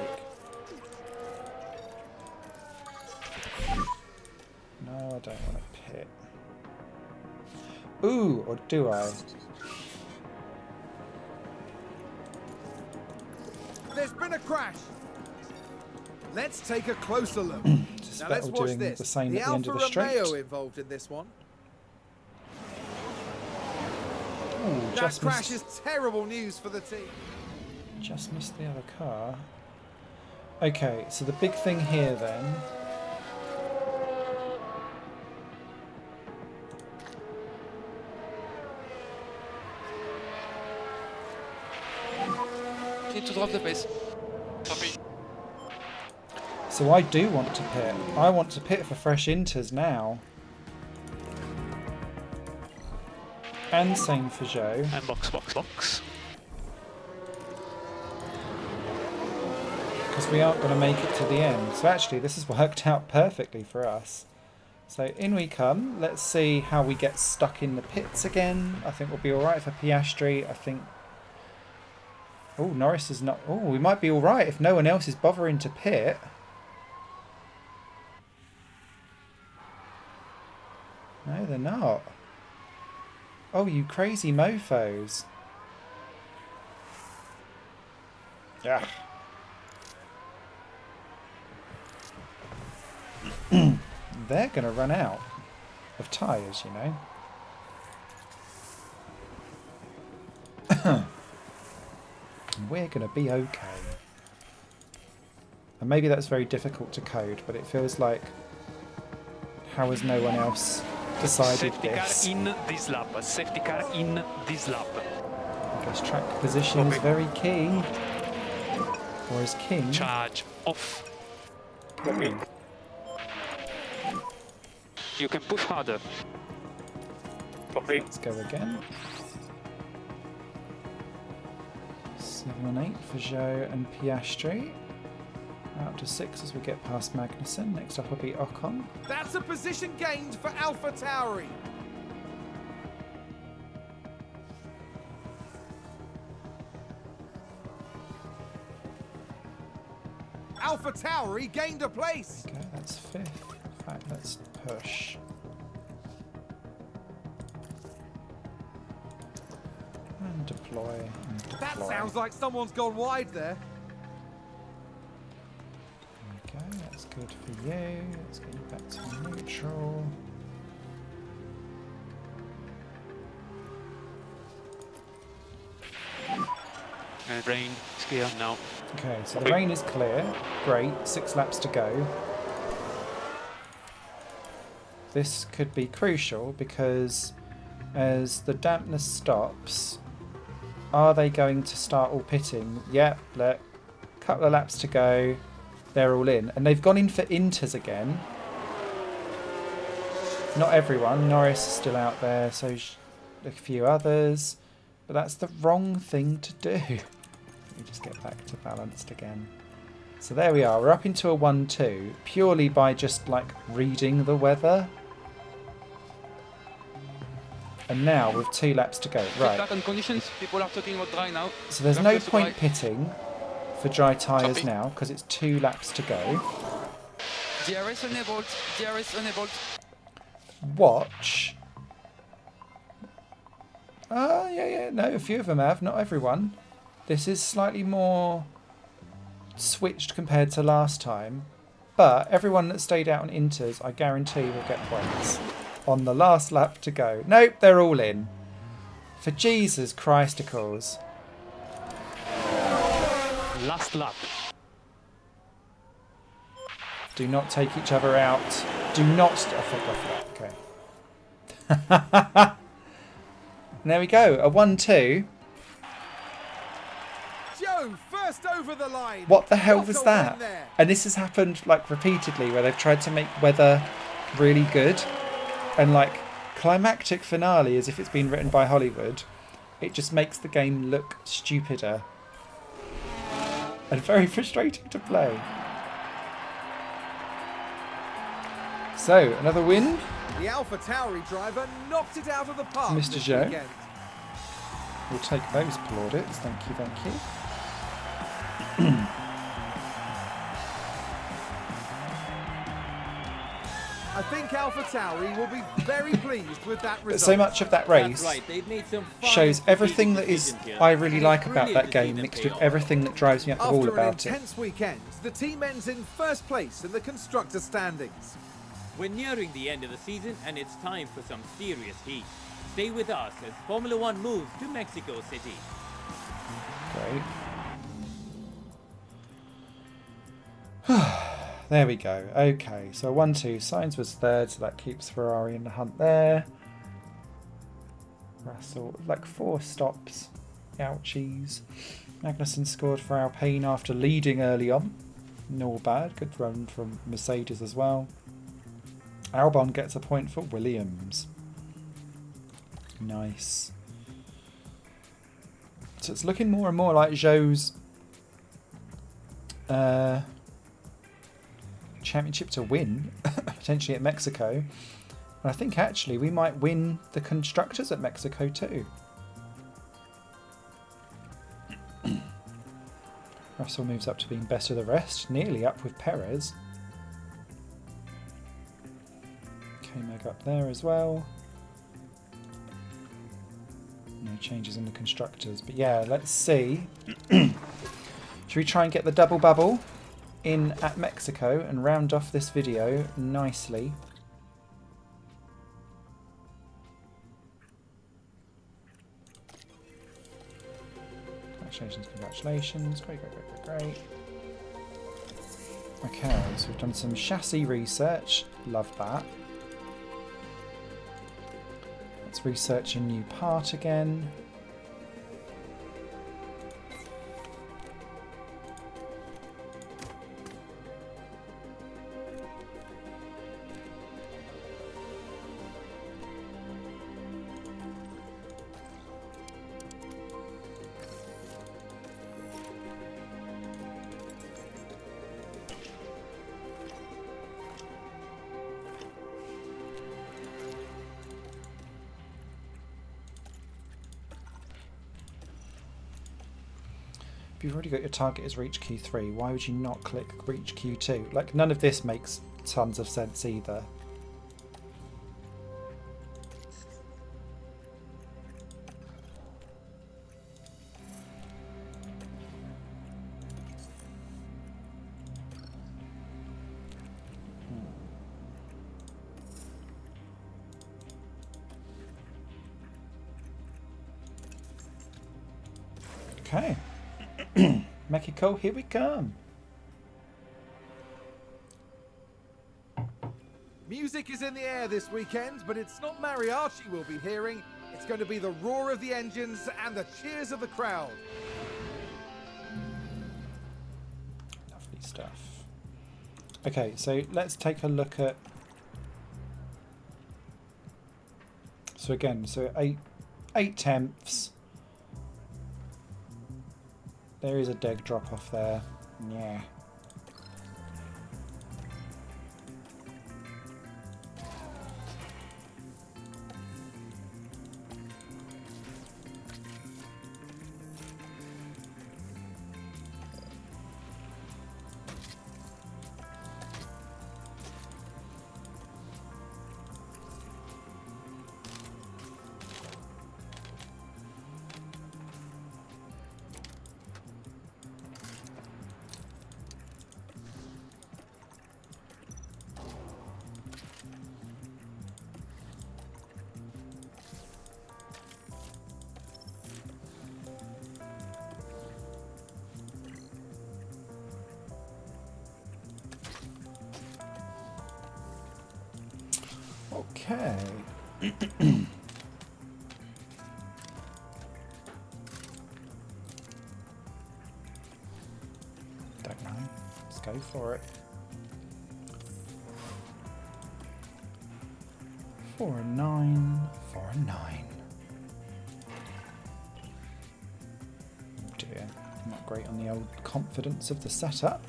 No, I don't want to pit. Ooh, or do I? There's been a crash. Let's take a closer look. Just Now let's Vettel watch doing this. the same The at the end Alfa of the straight. Romeo involved in this one. Ooh, That just crash missed, is terrible news for the team. just missed the other car. Okay, so the big thing here then. Need to drop the pace. Copy. So I do want to pit. I want to pit for fresh inters now. And same for Zhou. And box. because we aren't going to make it to the end. So actually this has worked out perfectly for us. So in we come. Let's see how we get stuck in the pits again. I think we'll be alright for Piastri. I think... Oh, Norris is not... Oh, we might be alright if no one else is bothering to pit. No, they're not. Oh, you crazy mofos. Yeah. They're going to run out of tyres, you know. We're going to be okay. And maybe that's very difficult to code, but it feels like... How has no one else decided Safety this? car in this lap. Safety car in this lap. I guess track position is very key. Or is king. Charge off. You can push harder. Let's go again. 7 and 8 for Zhou and Piastri. Out to 6 as we get past Magnussen. Next up will be Ocon. That's a position gained for Alpha Tauri. Alpha Tauri gained a place. Okay, that's 5th. In fact, let's push. And deploy. And deploy. That sounds like someone's gone wide there. Okay, that's good for you. Let's get you back to neutral. And rain is clear now. Okay, so the rain is clear. Great, 6 laps to go. This could be crucial because as the dampness stops, are they going to start all pitting? Yep, look, couple of laps to go. They're all in. And they've gone in for inters again. Not everyone. Norris is still out there, so a few others. But that's the wrong thing to do. Let me just get back to balanced again. So there we are. We're up into a 1-2 purely by just like reading the weather. And now with 2 laps to go. Right. Feedback on conditions. People are talking about dry now. So there's no point pitting for dry tyres now because it's 2 laps to go. DRS enabled. DRS enabled. Watch. Yeah, no, a few of them have, not everyone. This is slightly more switched compared to last time. But everyone that stayed out on inters, I guarantee will get points. On the last lap to go. Nope, they're all in. For Jesus Christicles. Last lap. Do not take each other out. Do not... I forgot that. Okay. And there we go. A 1-2. Zhou first over the line. What the hell What was a that? win there. And this has happened like repeatedly where they've tried to make weather really good. And like climactic finale as if it's been written by Hollywood. It just makes the game look stupider. And very frustrating to play. So, another win. The Alpha Tauri driver knocked it out of the park. Mr. this Zhou. weekend. We'll take those plaudits. Thank you, thank you. I think Alpha Tauri will be very pleased with that But result. so much of that race That's right. They've made some fine shows everything that is decisions here. I really And like it's about that brilliant to game see them mixed pay with off. everything that drives me up the wall After an about it. intense weekend, the team ends in first place in the constructor standings. We're nearing the end of the season and it's time for some serious heat. Stay with us as Formula One moves to Mexico City. Great. There we go. Okay, so 1-2. Sainz was third, so that keeps Ferrari in the hunt there. Russell, like 4 stops. Ouchies. Magnussen scored for Alpine after leading early on. No bad. Good run from Mercedes as well. Albon gets a point for Williams. Nice. So it's looking more and more like Zhou's championship to win, potentially at Mexico. And I think actually we might win the constructors at Mexico too. Russell moves up to being best of the rest, nearly up with Perez. K-Mag up there as well. No changes in the constructors, but yeah, let's see. Should we try and get the double bubble in at Mexico and round off this video nicely? Congratulations, congratulations. Great, great, great, great, great. Okay, so we've done some chassis research. Love that. Let's research a new part again. If you've already got your target as reach Q3, why would you not click reach Q2? Like, none of this makes tons of sense either. Okay. Mexico, here we come. Music is in the air this weekend, but it's not mariachi we'll be hearing. It's going to be the roar of the engines and the cheers of the crowd. Lovely stuff. Okay, so let's take a look at... So again, so 8/10. There is a deg drop off there. Yeah. Okay. Don't know. Let's go for it. 4 and 9. 4 and 9. Oh dear. Not great on the old confidence of the setup.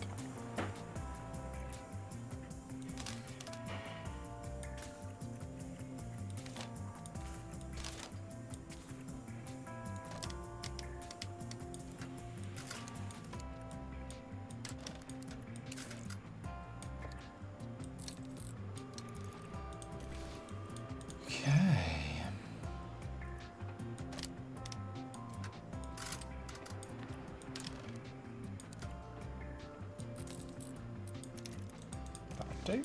Do.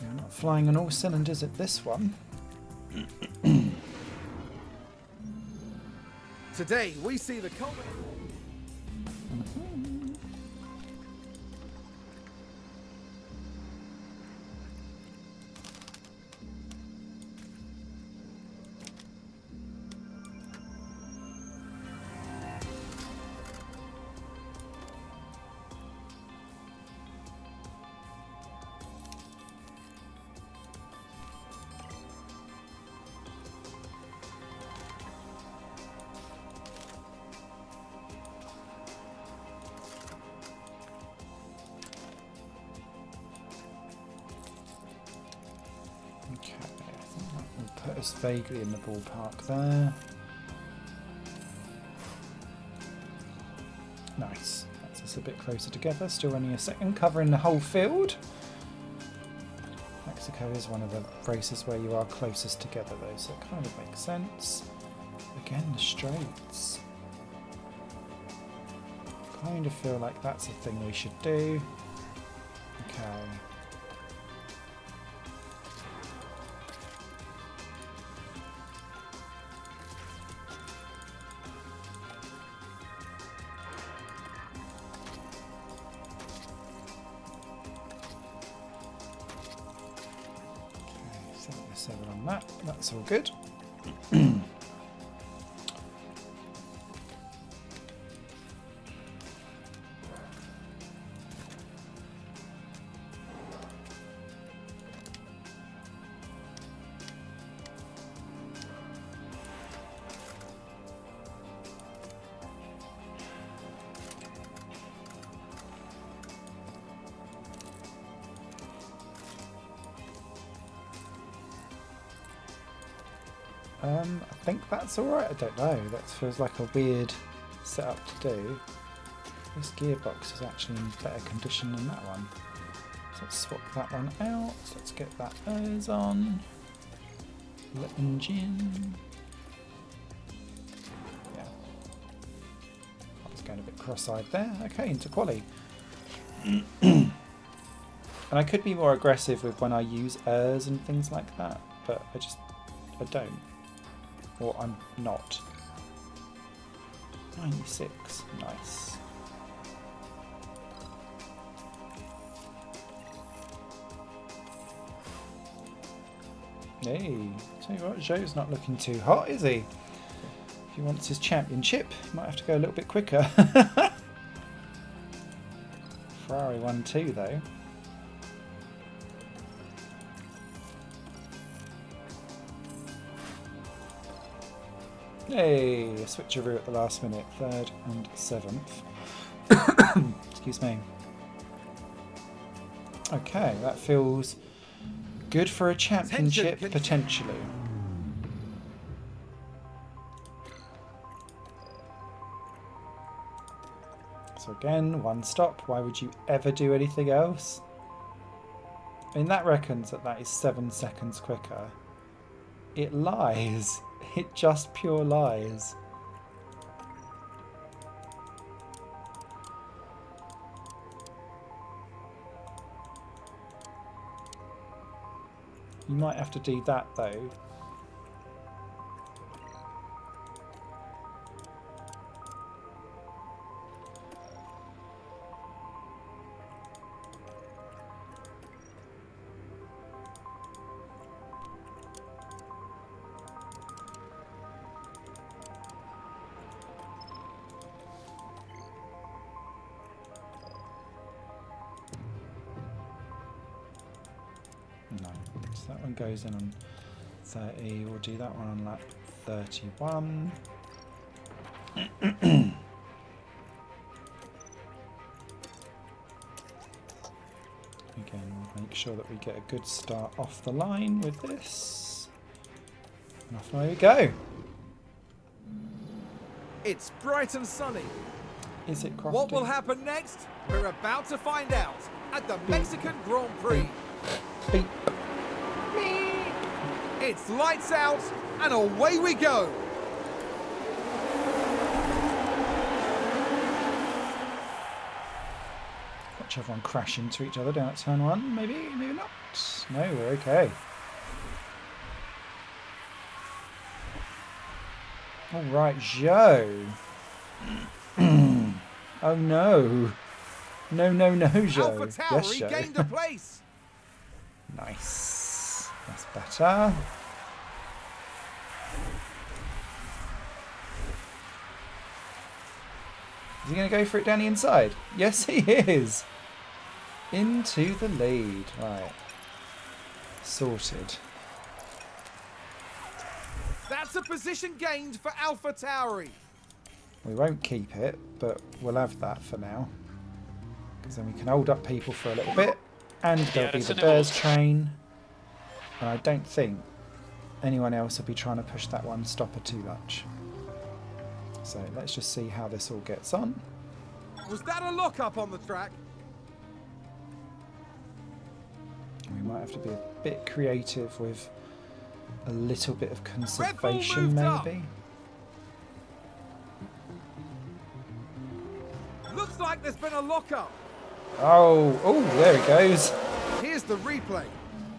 We're not flying on all cylinders at this one. Today we see the culmination. Okay, I think that will put us vaguely in the ballpark there. Nice. That's us a bit closer together. Still only a second, covering the whole field. Mexico is one of the races where you are closest together though, so it kind of makes sense. Again, the straights. Kind of feel like that's a thing we should do. Okay. Okay, 77 on that. That's all good. I think that's alright, I don't know, that feels like a weird setup to do. This gearbox is actually in better condition than that one. So let's swap that one out, let's get that nose on. The engine. Yeah. I was going a bit cross-eyed there. Okay, into quali. And I could be more aggressive with when I use LBRYs and things like that, but I don't. Or I'm not. 96, nice. Hey, tell you what, Zhou's not looking too hot, is he? If he wants his championship, he might have to go a little bit quicker. Ferrari won too, though. Hey, a switcheroo at the last minute, 3rd and 7th. Excuse me. Okay, that feels good for a championship, potentially. So again, one stop. Why would you ever do anything else? I mean, that reckons that is 7 seconds quicker. It lies. It just pure lies. You might have to do that though. No, so that one goes in on 30. We'll do that one on lap 31. Again, we'll make sure that we get a good start off the line with this. And off we go. It's bright and sunny. Is it Crofty? What will happen next? We're about to find out at the Mexican Grand Prix. Beep. It's lights out and away we go. Watch everyone crash into each other down at turn 1. Maybe not. No, we're okay. All right, Zhou. Oh no. No, Zhou. Alpha Tauri Yes, gained Zhou. a place. Nice. That's better. Is he going to go for it down the inside? Yes, he is. Into the lead. Right. Sorted. That's a position gained for Alpha Tauri. We won't keep it, but we'll have that for now. Because then we can hold up people for a little bit. And there'll be the Bears train. And I don't think anyone else will be trying to push that one stopper too much. So let's just see how this all gets on. Was that a lock-up on the track? We might have to be a bit creative with a little bit of Bull conservation, moved up. maybe. Looks like there's been a lock-up. Oh, there he goes. Here's the replay.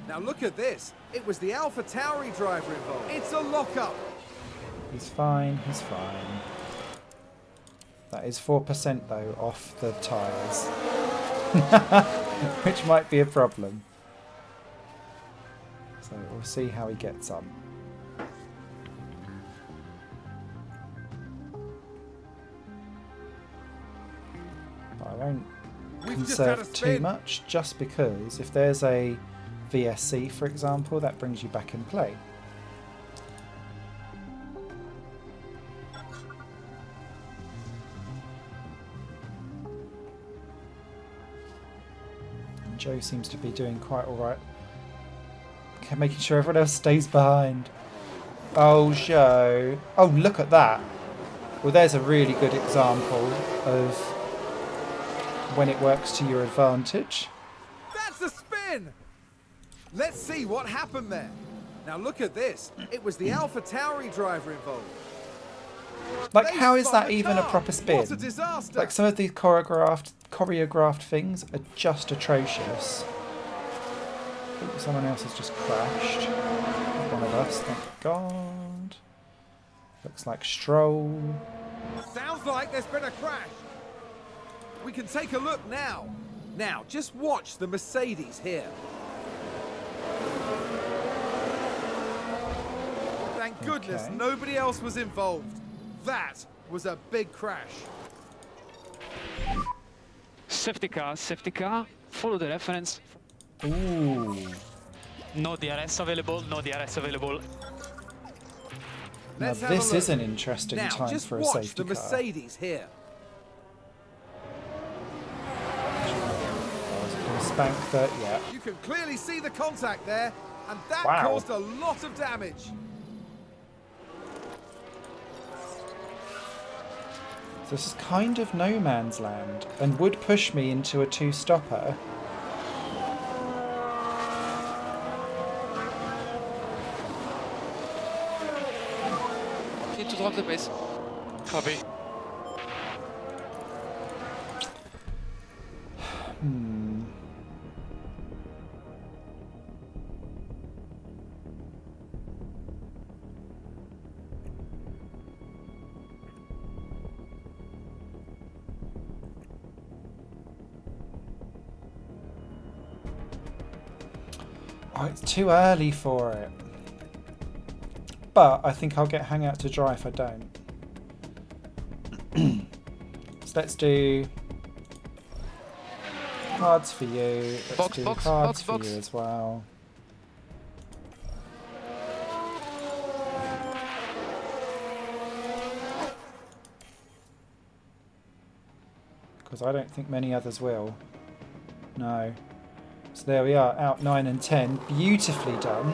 Now look at this. It was the Alpha Tauri driver involved. It's a lock-up. He's fine, he's fine. That is 4% though off the tyres. Which might be a problem. So we'll see how he gets on. But I won't We've just had a conserve too spin. much, just because if there's a VSC, for example, that brings you back in play. And Zhou seems to be doing quite alright. Okay, making sure everyone else stays behind. Oh, Zhou. Oh, look at that. Well, there's a really good example of when it works to your advantage. That's a spin. Let's see what happened there. Now look at this. It was the Alpha Tauri driver involved. Like, They how is spun that the even a car. proper spin? What a disaster. Like, some of these choreographed things are just atrocious. Ooh, someone else has just crashed. Not one of us, thank God. Looks like Stroll. Sounds like there's been a crash. We can take a look now. Now, just watch the Mercedes here. Thank goodness Okay. nobody else was involved. That was a big crash. Safety car, follow the reference. Ooh. No DRS available, no DRS available. Now Let's have a this look. is an interesting Now, time just for a watch safety the car. Mercedes here. I was going to spank that, yeah. You can clearly see the contact there, and that Wow. caused a lot of damage. So this is kind of no man's land and would push me into a two-stopper. Need to drop the pace. Copy. Oh, it's too early for it. But I think I'll get Hangout to dry if I don't. So let's do cards for you. Let's Box, do box, cards box, for box. you as well. Because I don't think many others will. No. So there we are, out 9 and 10. Beautifully done.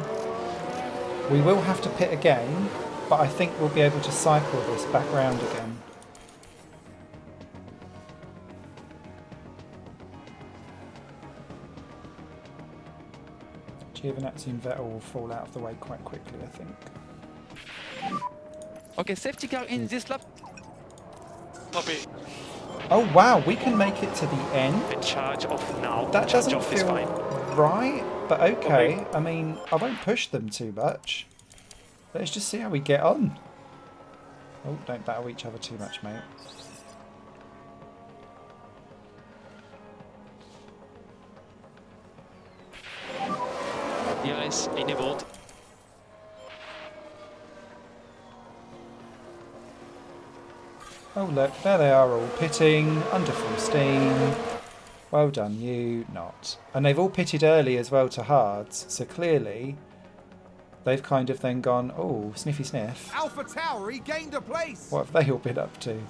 We will have to pit again, but I think we'll be able to cycle this back round again. Giovinazzi and Vettel will fall out of the way quite quickly, I think. Okay, safety car in this lap. Copy. Oh wow, we can make it to the end. And charge off now. That Charge doesn't off is feel fine. right, but okay. Okay. I mean, I won't push them too much. Let's just see how we get on. Oh, don't battle each other too much, mate. DRS enabled. Oh look, there they are all pitting, under full steam. Well done, you not. And they've all pitted early as well to hards, so clearly they've kind of then gone, oh, sniffy sniff. Alpha Tauri gained a place. What have they all been up to?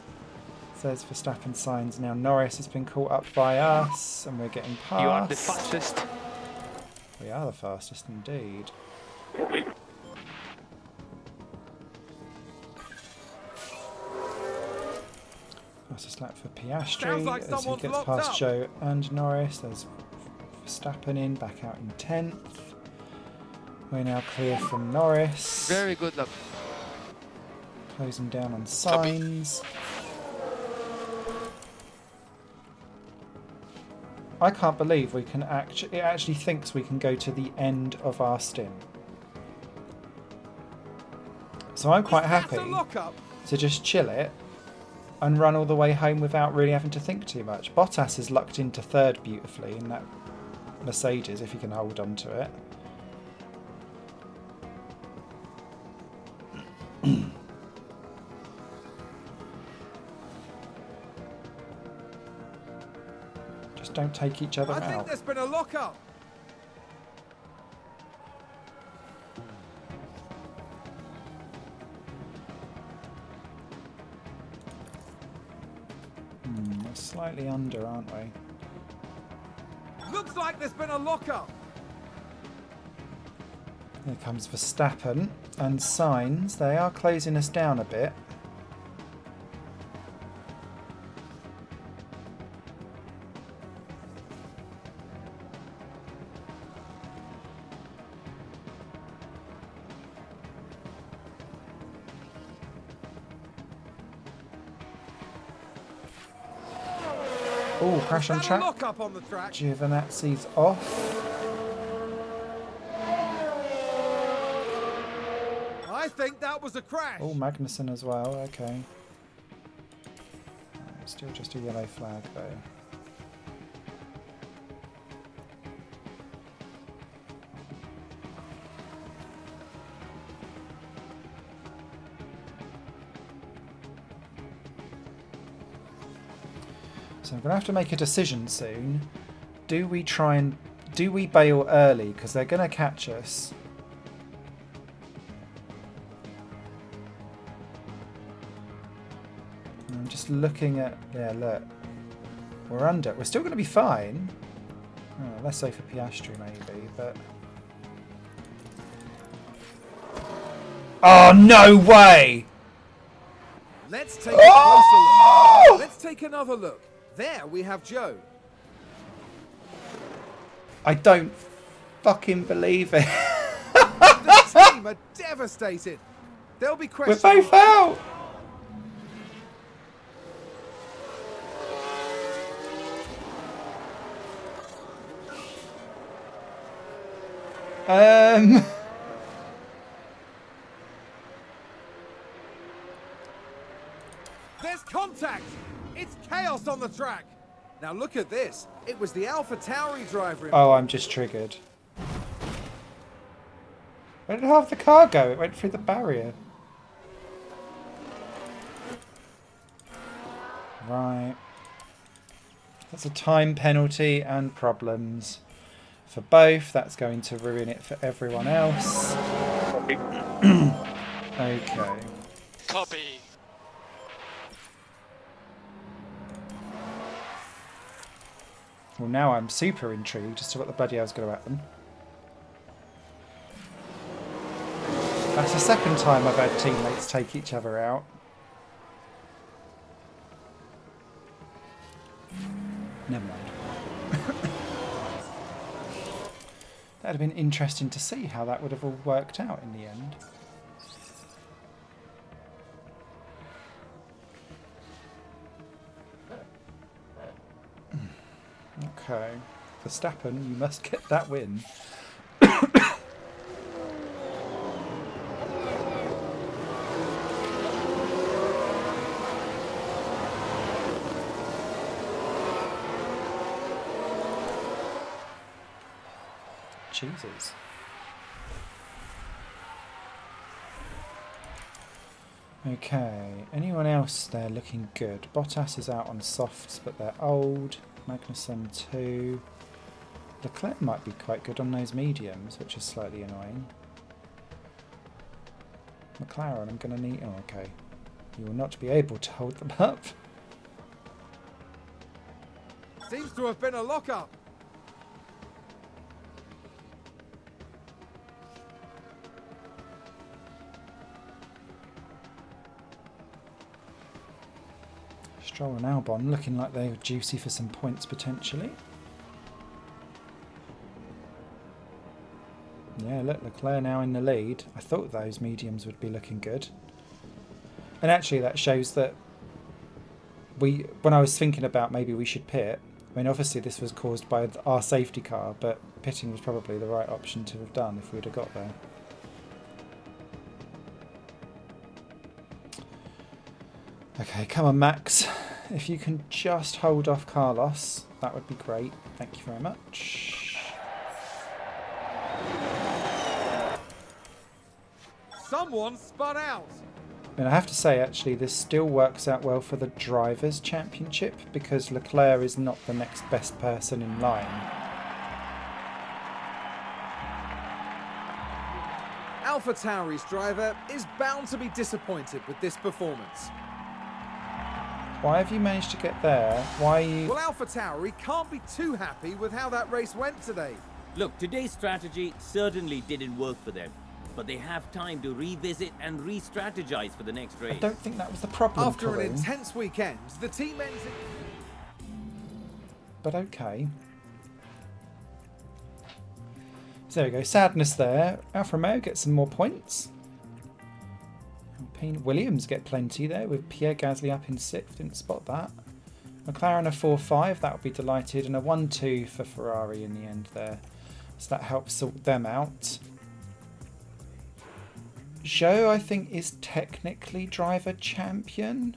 Says Verstappen signs now. Norris has been caught up by us, and we're getting past. You are the fastest. We are the fastest indeed. Fastest lap for Sounds Piastri like as he someone's gets locked past up. Zhou and Norris. There's Verstappen in, back out in 10th. We're now clear from Norris. Very good lap. Closing down on Sainz. I can't believe we can actually. It actually thinks we can go to the end of our stint. So I'm quite happy to just chill it and run all the way home without really having to think too much. Bottas is lucked into third beautifully in that Mercedes, if he can hold on to it. Just don't take each other out. I think there's been a lock-up. We're slightly under, aren't we? Looks like there's been a lock-up. Here comes Verstappen and Sainz. They are closing us down a bit. Oh, crash on track. Lock-up on the track. Giovinazzi's off. I think that was a crash. Oh, Magnussen as well. Okay. Still just a yellow flag though. So I'm going to have to make a decision soon. Do we bail early because they're going to catch us? I'm just looking at, yeah, look, we're under. We're still going to be fine. Oh, less so for Piastri maybe, but oh no way! Let's take a closer look. Let's take another look. There we have Zhou. I don't fucking believe it. The team are devastated. They'll be We're questioning. both out. There's contact. It's chaos on the track. Now look at this. It was the Alpha Tauri driver. Oh, I'm just triggered. Where did half the car go? It went through the barrier. Right. That's a time penalty and problems for both. That's going to ruin it for everyone else. Okay. Copy. Well, now I'm super intrigued as to what the bloody hell's going to happen. That's the second time I've had teammates take each other out. Never mind. That'd have been interesting to see how that would have all worked out in the end. Okay. Verstappen, you must get that win. Jesus. Okay, anyone else there looking good? Bottas is out on softs, but they're old. Magnussen 2. Leclerc might be quite good on those mediums, which is slightly annoying. McLaren, I'm going to need... Oh, okay. You will not be able to hold them up. Seems to have been a lock-up. Stroll and Albon looking like they were juicy for some points potentially. Yeah, look, Leclerc now in the lead. I thought those mediums would be looking good. And actually that shows that when I was thinking about maybe we should pit, I mean obviously this was caused by our safety car, but pitting was probably the right option to have done if we would have got there. Okay, come on Max. If you can just hold off Carlos, that would be great. Thank you very much. Someone spun out. And I have to say, actually, this still works out well for the Drivers' Championship because Leclerc is not the next best person in line. Alpha Tauri's driver is bound to be disappointed with this performance. Why have you managed to get there? Why are you... Well, Alpha Tauri can't be too happy with how that race went today. Look, today's strategy certainly didn't work for them, but they have time to revisit and re-strategize for the next race. I don't think that was the problem, After Karim. an intense weekend, the team ends in... But okay. So there we go. Sadness there. Alfa Romeo gets some more points. Alpine Williams get plenty there with Pierre Gasly up in 6th. Didn't spot that. McLaren a 4-5. That would be delighted. And a 1-2 for Ferrari in the end there. So that helps sort them out. Zhou, I think, is technically driver champion.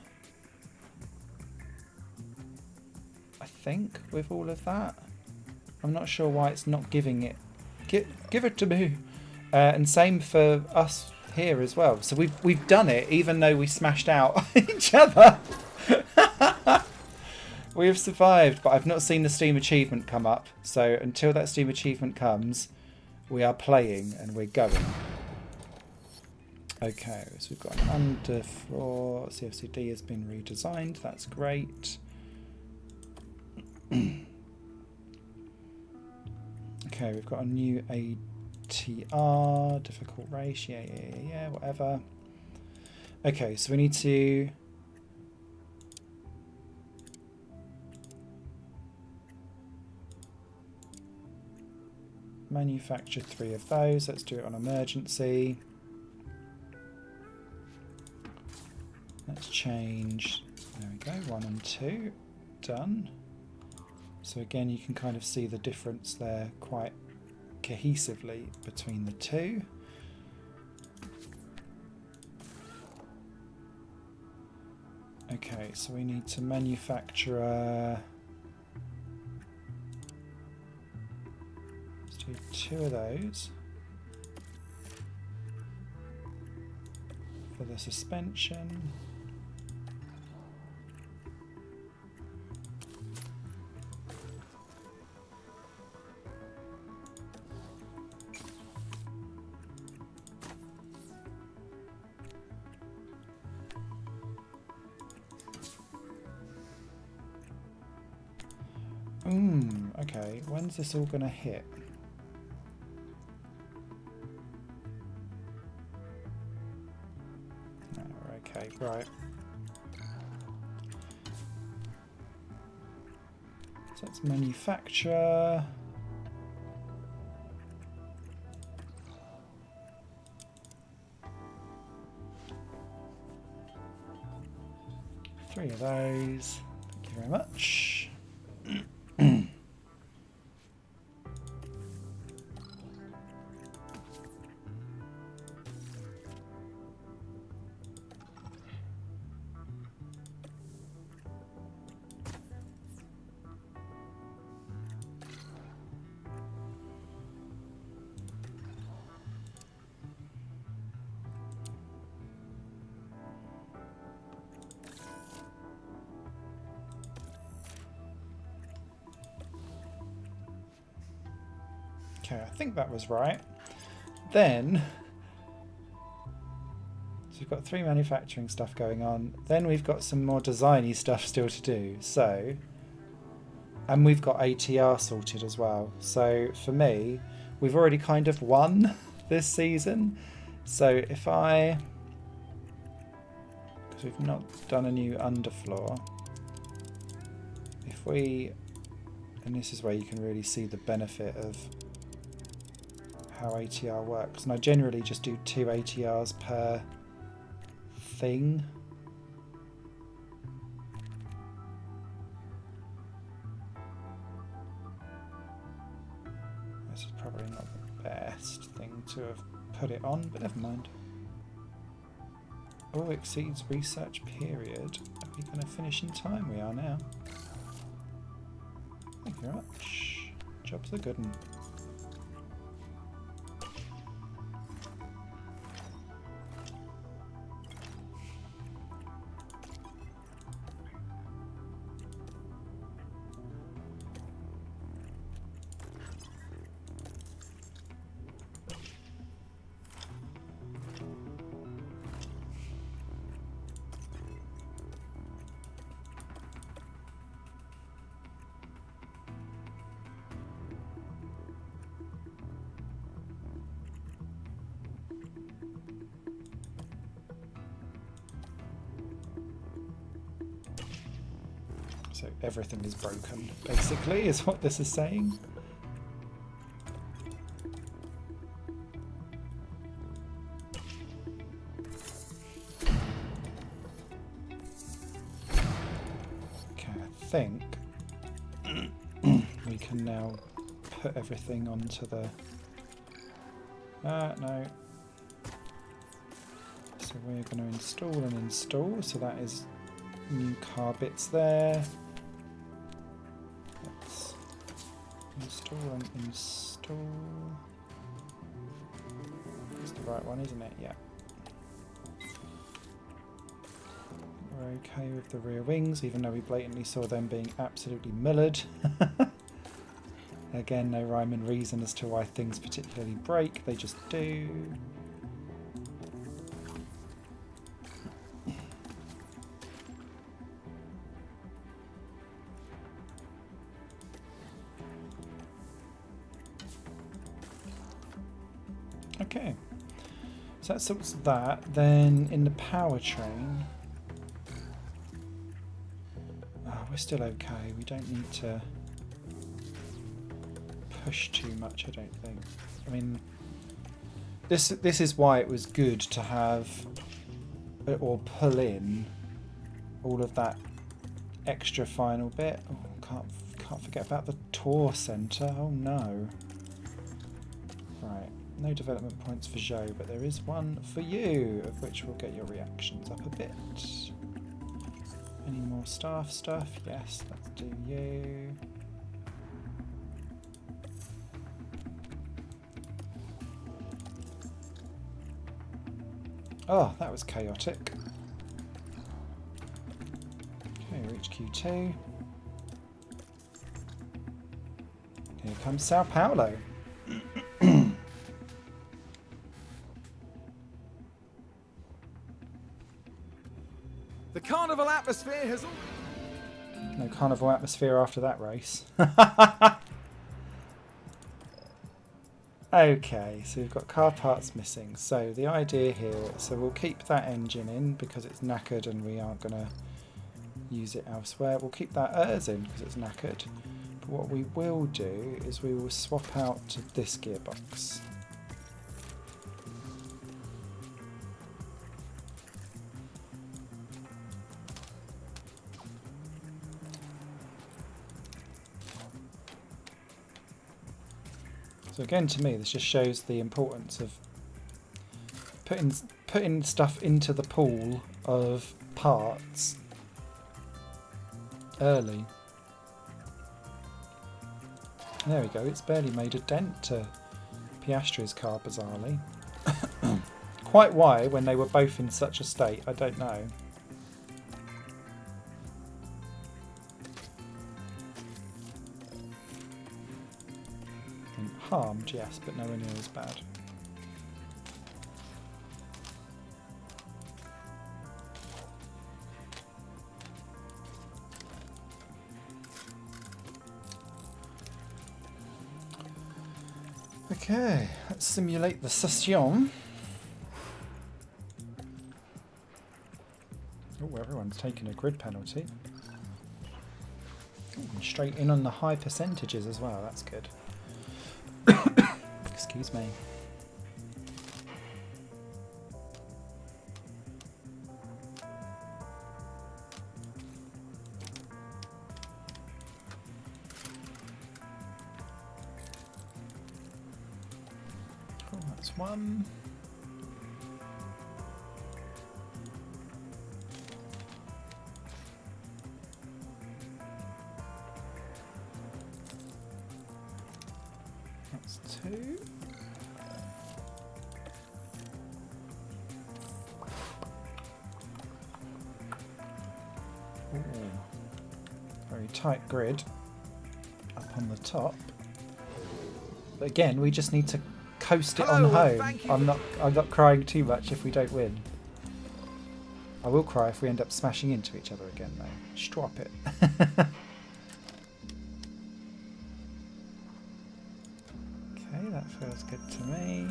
I think, with all of that. I'm not sure why it's not giving it. Give it to me. And same for us here as well. So we've done it, even though we smashed out each other. We have survived, but I've not seen the Steam achievement come up. So until that Steam achievement comes, we are playing and we're going. Okay, so we've got an underfloor. CFCD has been redesigned. That's great. Okay, we've got a new ATR. Difficult race. Yeah, whatever. Okay, so we need to... manufacture 3 of those. Let's do it on emergency. Let's change, there we go, 1 and 2, done. So again, you can kind of see the difference there quite cohesively between the two. Okay, so we need to manufacture a... Let's do 2 of those. For the suspension. Okay, when's this all gonna hit? Oh, okay, right. So let's manufacture. Three of those. Thank you very much. Okay, I think that was right. Then, so we've got 3 manufacturing stuff going on. Then we've got some more designy stuff still to do. So, and we've got ATR sorted as well. So for me, we've already kind of won this season. So if I, because we've not done a new underfloor. if we, and this is where you can really see the benefit of how ATR works, and I generally just do 2 ATRs per thing. This is probably not the best thing to have put it on, but never mind. Oh, exceeds research period. Are we going to finish in time? We are now. Thank you very much. Job's a good one. So everything is broken, basically, is what this is saying. Okay, I think we can now put everything onto the... no. So we're going to install and install, so that is new car bits there. Let's install and install. It's the right one, isn't it? Yeah. We're okay with the rear wings, even though we blatantly saw them being absolutely millered. Again, no rhyme and reason as to why things particularly break, they just do. Okay, so that sorts that. Then in the powertrain, we're still okay. We don't need to push too much, I don't think. I mean, this is why it was good to have or pull in all of that extra final bit. Oh, can't forget about the tour centre. Oh no. Right. No development points for Zhou, but there is one for you, of which will get your reactions up a bit. Any more staff stuff? Yes, let's do you. Oh, that was chaotic. Okay, reach Q2. Here comes Sao Paulo. The carnival atmosphere has... No carnival atmosphere after that race. Okay, so we've got car parts missing. So the idea here, so we'll keep that engine in because it's knackered and we aren't going to use it elsewhere. We'll keep that ERS in because it's knackered. But what we will do is we will swap out to this gearbox. So again, to me, this just shows the importance of putting stuff into the pool of parts early. There we go, it's barely made a dent to Piastri's car, bizarrely. Quite why, when they were both in such a state, I don't know. Harmed, yes, but nowhere near as bad. Okay, let's simulate the session. Oh, everyone's taking a grid penalty. And straight in on the high percentages as well, that's good. Excuse me. Cool, that's one. That's two. Ooh. Very tight grid up on the top. But again, we just need to coast it on home. I'm not crying too much if we don't win. I will cry if we end up smashing into each other again though. Strop it. Okay, that feels good to me.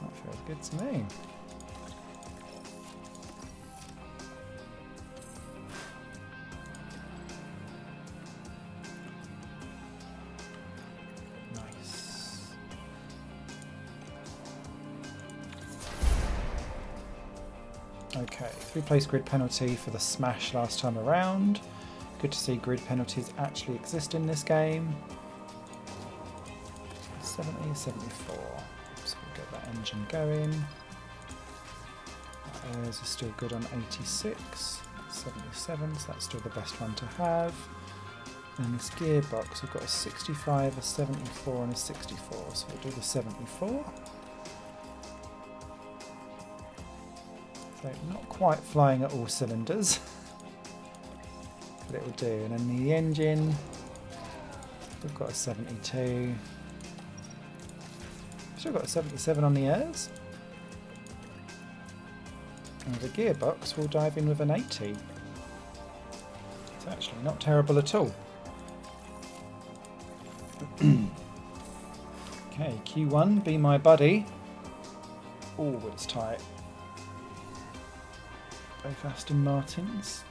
That feels good to me. Nice. Okay, 3-place grid penalty for the smash last time around. Good to see grid penalties actually exist in this game. 70, 74. So we'll get that engine going. Airs are still good on 86, 77, so that's still the best one to have. And this gearbox, we've got a 65, a 74 and a 64, so we'll do the 74. So not quite flying at all cylinders, but it will do. And then the engine, we've got a 72. Still got a 77 on the airs. And the gearbox will dive in with an 80. It's actually not terrible at all. Okay, Q1, be my buddy. Oh, it's tight. Both Aston Martins.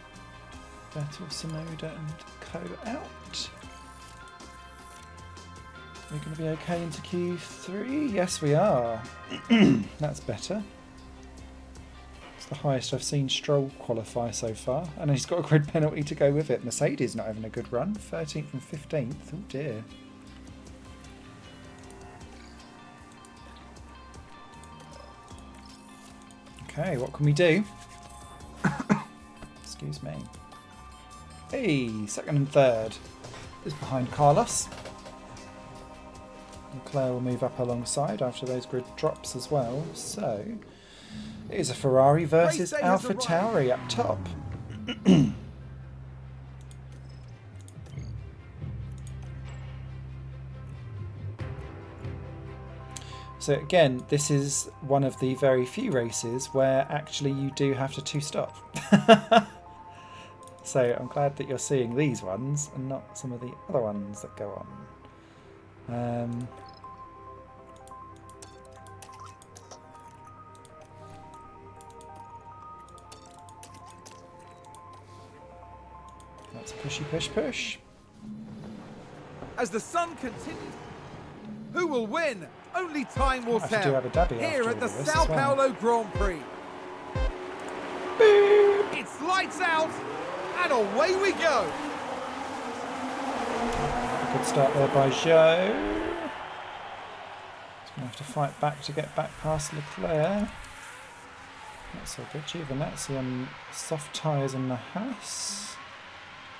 Vettel, Tsunoda and Co out. We're going to be okay into Q3? Yes, we are. That's better. It's the highest I've seen Stroll qualify so far. And he's got a grid penalty to go with it. Mercedes not having a good run. 13th and 15th. Oh dear. Okay, what can we do? Excuse me. Hey, second and third is behind Carlos. Leclerc will move up alongside after those grid drops as well. So it is a Ferrari versus Alpha Tauri up top. So again, this is one of the very few races where actually you do have to two-stop. So I'm glad that you're seeing these ones and not some of the other ones that go on. Let's pushy push push. As the sun continues, who will win? Only time will tell. Do Abu Dhabi here at the this Sao as well. Paulo Grand Prix. Boop. It's lights out, and away we go. Good start there by Zhou. He's going to have to fight back to get back past Leclerc. Not so good. Giovinazzi on soft tyres in the Haas.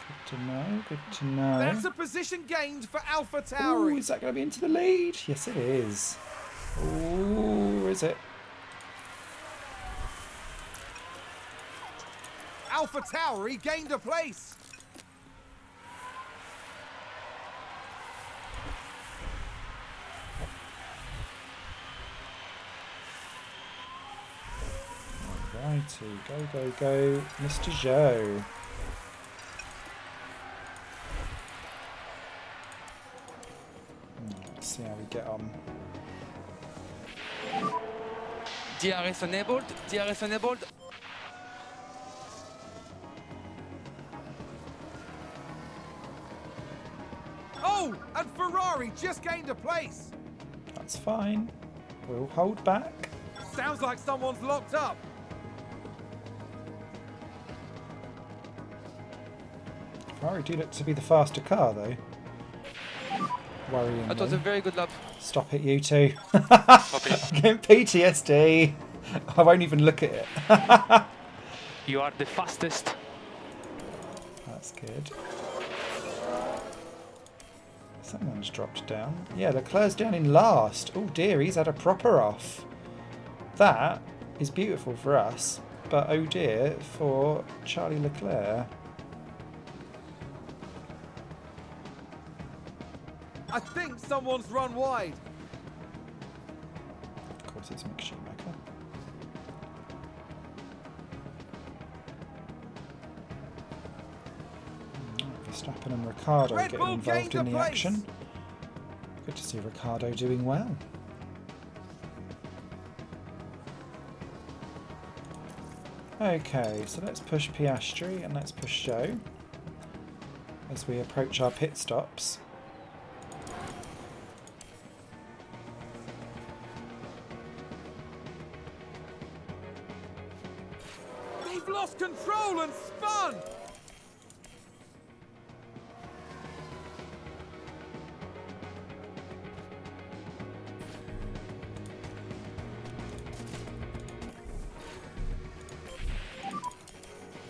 Good to know, good to know. That's a position gained for Alpha Tauri. Ooh, is that going to be into the lead? Yes, it is. Ooh, is it? Alpha Tauri gained a place. Righty, go, go, go, Mr. Zhou. Let's see how we get on. DRS enabled, DRS enabled. Oh, and Ferrari just gained a place. That's fine. We'll hold back. Sounds like someone's locked up. Ferrari do look to be the faster car, though. Worrying. That was a very good lap. Stop it, you two. Stop it. I'm getting PTSD. I won't even look at it. You are the fastest. That's good. Someone's dropped down. Yeah, Leclerc's down in last. Oh dear, he's had a proper off. That is beautiful for us, but oh dear for Charlie Leclerc. I think someone's run wide. Of course, it's Mick Schumacher. Verstappen and Ricciardo Red getting Bull involved gained in a the place. action. Good to see Ricciardo doing well. Okay, so let's push Piastri and let's push Zhou as we approach our pit stops. They've lost control and spun.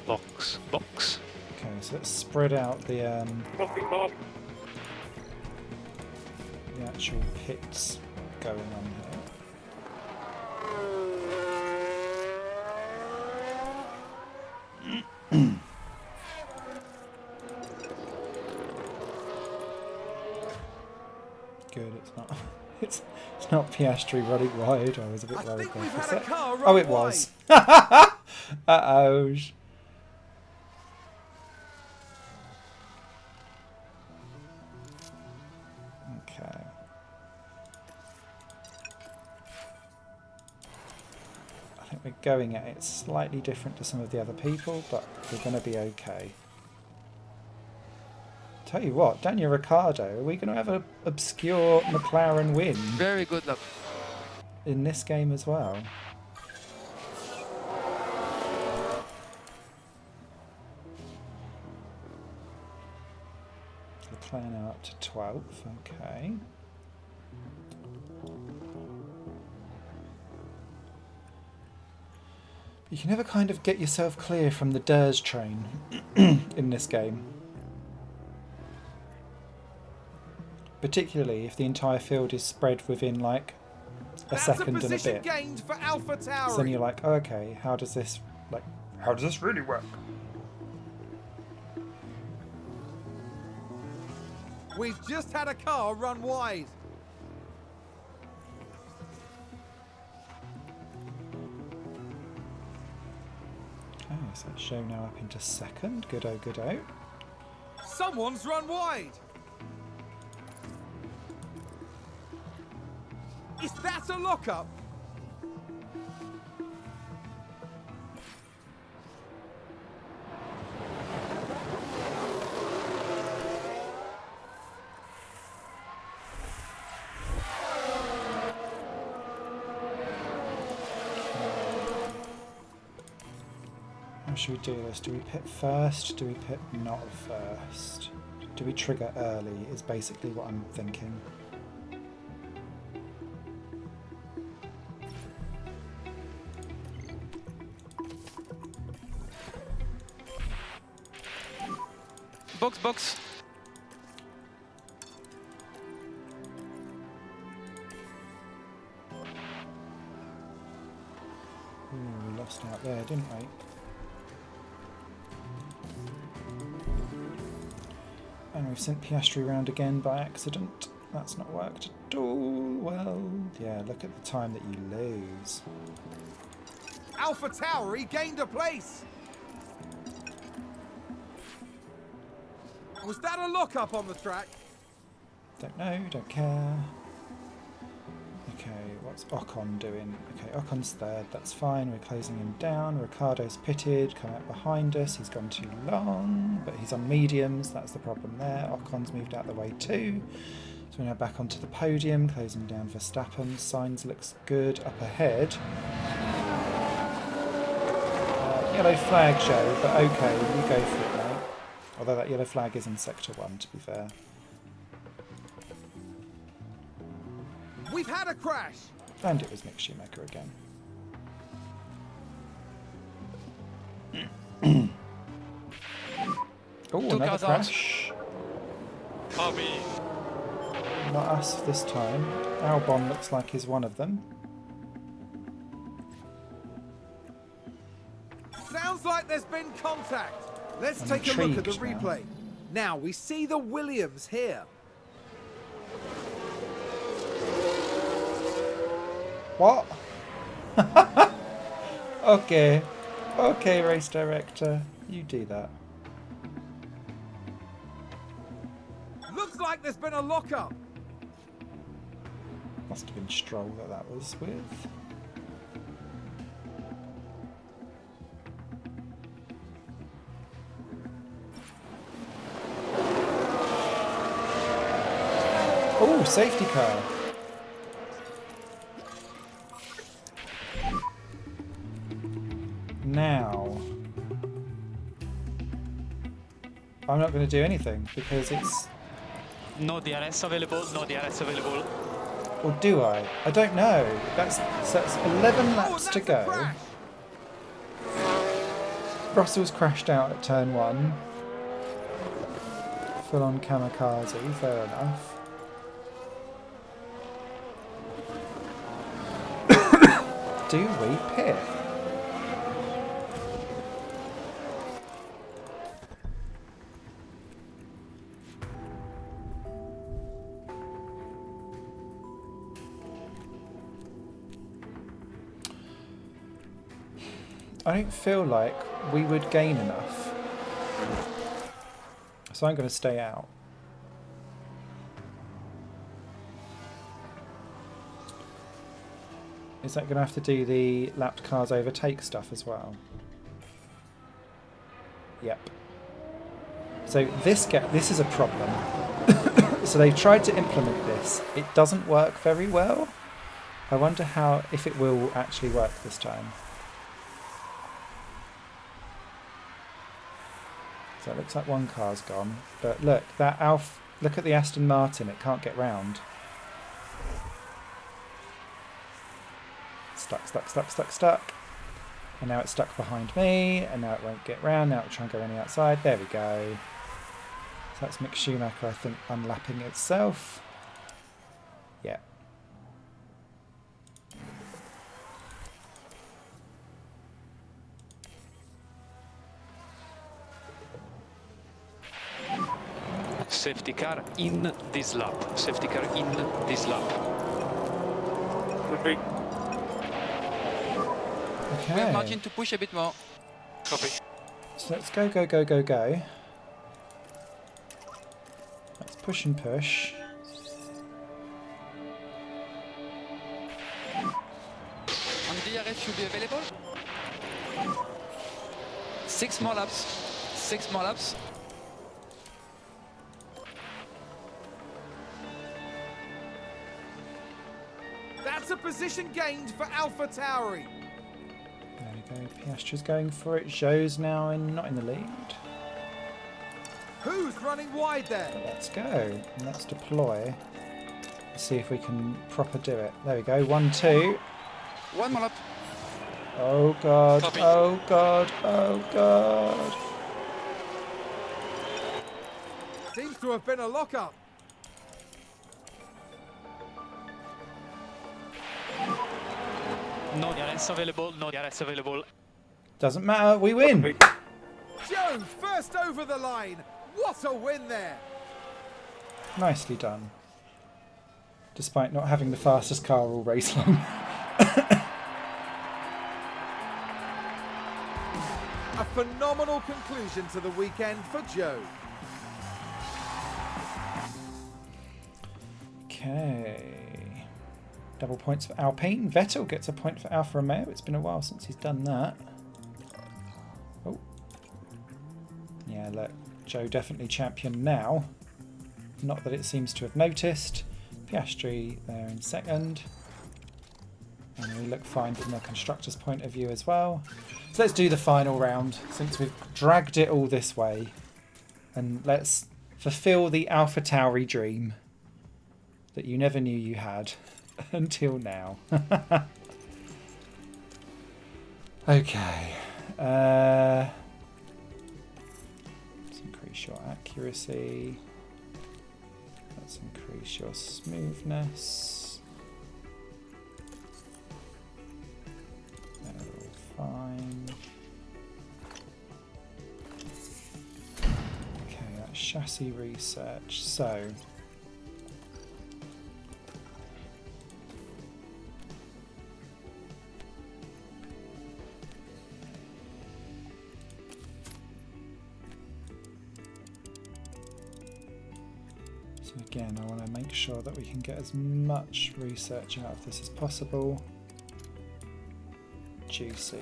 Box, box. Okay, so let's spread out the actual pits going on here. Good, it's not. It's not Piastri running wide. I was a bit I worried think there we've for a had a sec. car run Oh, it wide. was. Uh-oh. Okay. I think we're going at it slightly different to some of the other people, but we're going to be okay. Tell you what, Daniel Ricciardo, are we going to have an obscure McLaren win Very good lap. in this game as well? Leclerc now up to 12th, okay. You can never kind of get yourself clear from the DRS train in this game. Particularly if the entire field is spread within like a second and a position bit. gained for Alpha Tauri. So then you're like, oh, okay, how does this really work? We've just had a car run wide. Okay, so it's Zhou now up into second. Good-o, good-o. Someone's run wide. Is that a lockup? How should we do this? Do we pit first? Do we pit not first? Do we trigger early is basically what I'm thinking. Box, box. Ooh, we lost out there, didn't we? And we've sent Piastri round again by accident. That's not worked at all. Well, yeah, look at the time that you lose. Alpha Tauri gained a place. Was that a lockup on the track? Don't know, don't care. Okay, what What's Ocon doing? Okay, Ocon's third, that's fine. We're closing him down. Ricardo's pitted, come out behind us. He's gone too long, but he's on mediums. That's the problem there. Ocon's moved out the way too. So we're now back onto the podium, closing down Verstappen. Sainz looks good up ahead. Yellow flag, Zhou, but okay, you go for it, mate. Although that yellow flag is in Sector 1, to be fair. We've had a crash. And it was Mick Schumacher again. Oh, Two another cars crash. Abi. Not us this time. Albon looks like he's one of them. Sounds like there's been contact. Let's I'm take a look at the intrigued replay. Now we see the Williams here. What? Okay. Okay, race director. You do that. Looks like there's been a lockup. Must have been Stroll that was with. Oh, safety car. Now, I'm not going to do anything because it's... No DRS available, no DRS available. Or do I? I don't know. That's 11 laps to that's a go. crash. Russell's crashed out at turn 1. Full on kamikaze, fair enough. Do we pit? I don't feel like we would gain enough. So I'm going to stay out. Is that going to have to do the lapped cars overtake stuff as well? Yep. So this is a problem. So they've tried to implement this. It doesn't work very well. I wonder if it will actually work this time. So it looks like one car's gone. But look, look at the Aston Martin, it can't get round. Stuck. And now it's stuck behind me, and now it won't get round. Now it'll try and go on the outside. There we go. So that's Mick Schumacher, I think, unlapping itself. Yeah. Safety car in this lap. Safety car in this lap. We have Okay. margin to push a bit more. Copy. So let's go. Let's push and push. And DRS should be available. 6 more laps. 6 more laps. That's a position gained for Alpha Tauri. There we go. Piastri's going for it. Zhou's now not in the lead. Who's running wide there? But let's go. And let's deploy. Let's see if we can proper do it. There we go. 1, 2. 1 more lap. Oh god. Copy. Oh god. Oh god. Seems to have been a lockup. No DRS available, no DRS available. Doesn't matter. We win. Zhou first over the line. What a win there. Nicely done. Despite not having the fastest car all race long. A phenomenal conclusion to the weekend for Zhou. Okay. Double points for Alpine. Vettel gets a point for Alfa Romeo. It's been a while since he's done that. Oh. Yeah, look. Zhou definitely champion now. Not that it seems to have noticed. Piastri there in second. And we look fine from the constructor's point of view as well. So let's do the final round since we've dragged it all this way. And let's fulfill the Alpha Tauri dream that you never knew you had until now. Okay. Let's increase your accuracy. Let's increase your smoothness. They're all fine. Okay, that's chassis research. So again, I want to make sure that we can get as much research out of this as possible. Juicy.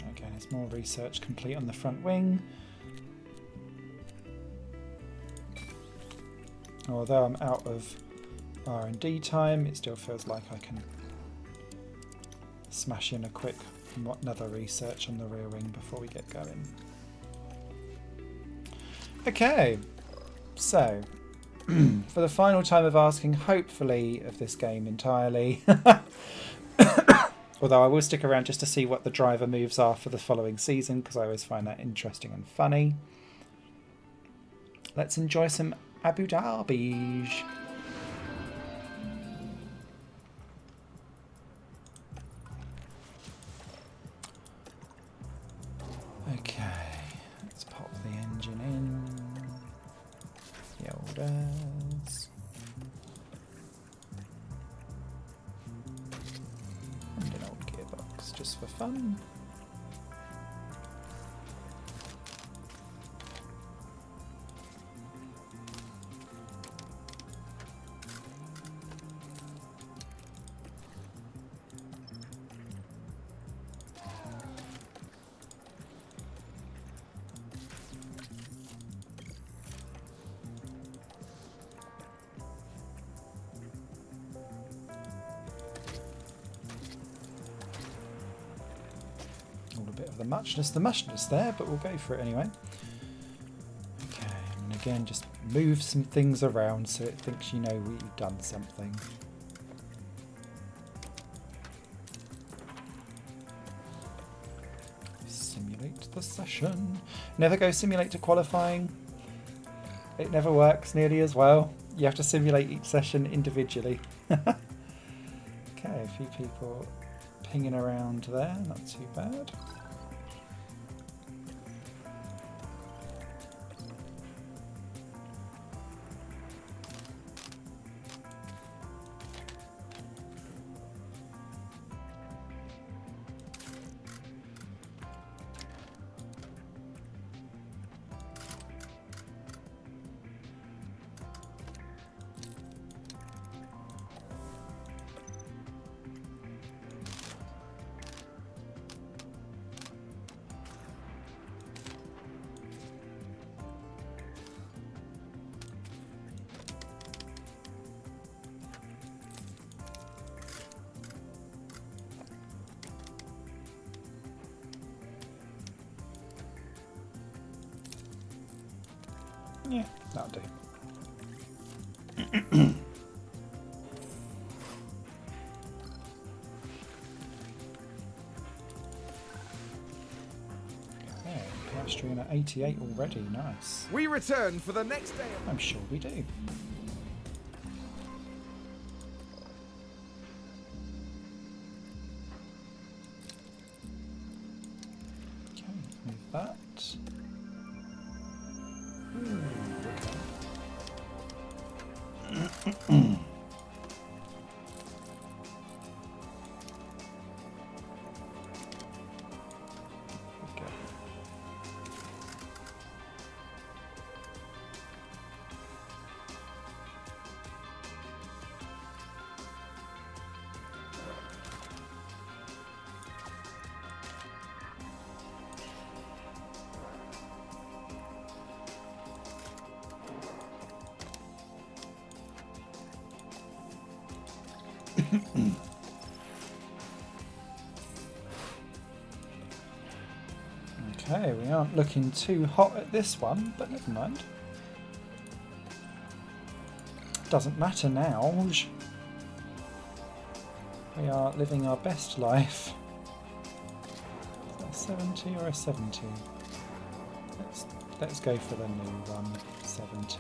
Okay, there's more research complete on the front wing. Although I'm out of R&D time, it still feels like I can smash in a quick another research on the rear wing before we get going. Okay, so for the final time of asking, hopefully, of this game entirely, although I will stick around just to see what the driver moves are for the following season, because I always find that interesting and funny. Let's enjoy some Abu Dhabi. Okay, let's pop the engine in. The olders. And an old gearbox just for fun. The muchness there, but we'll go for it anyway. Okay, and again, just move some things around so it thinks you know you've done something. Simulate the session. Never go simulate to qualifying. It never works nearly as well. You have to simulate each session individually. Okay, a few people pinging around there, not too bad. Yeah, that'll do. Okay, Piastri in at 88 already, nice. We return for the next day. I'm sure we do. Okay, move that. Okay, we aren't looking too hot at this one, but never mind. Doesn't matter now. We are living our best life. Is that a 70 or a 70? Let's go for the new one, 70.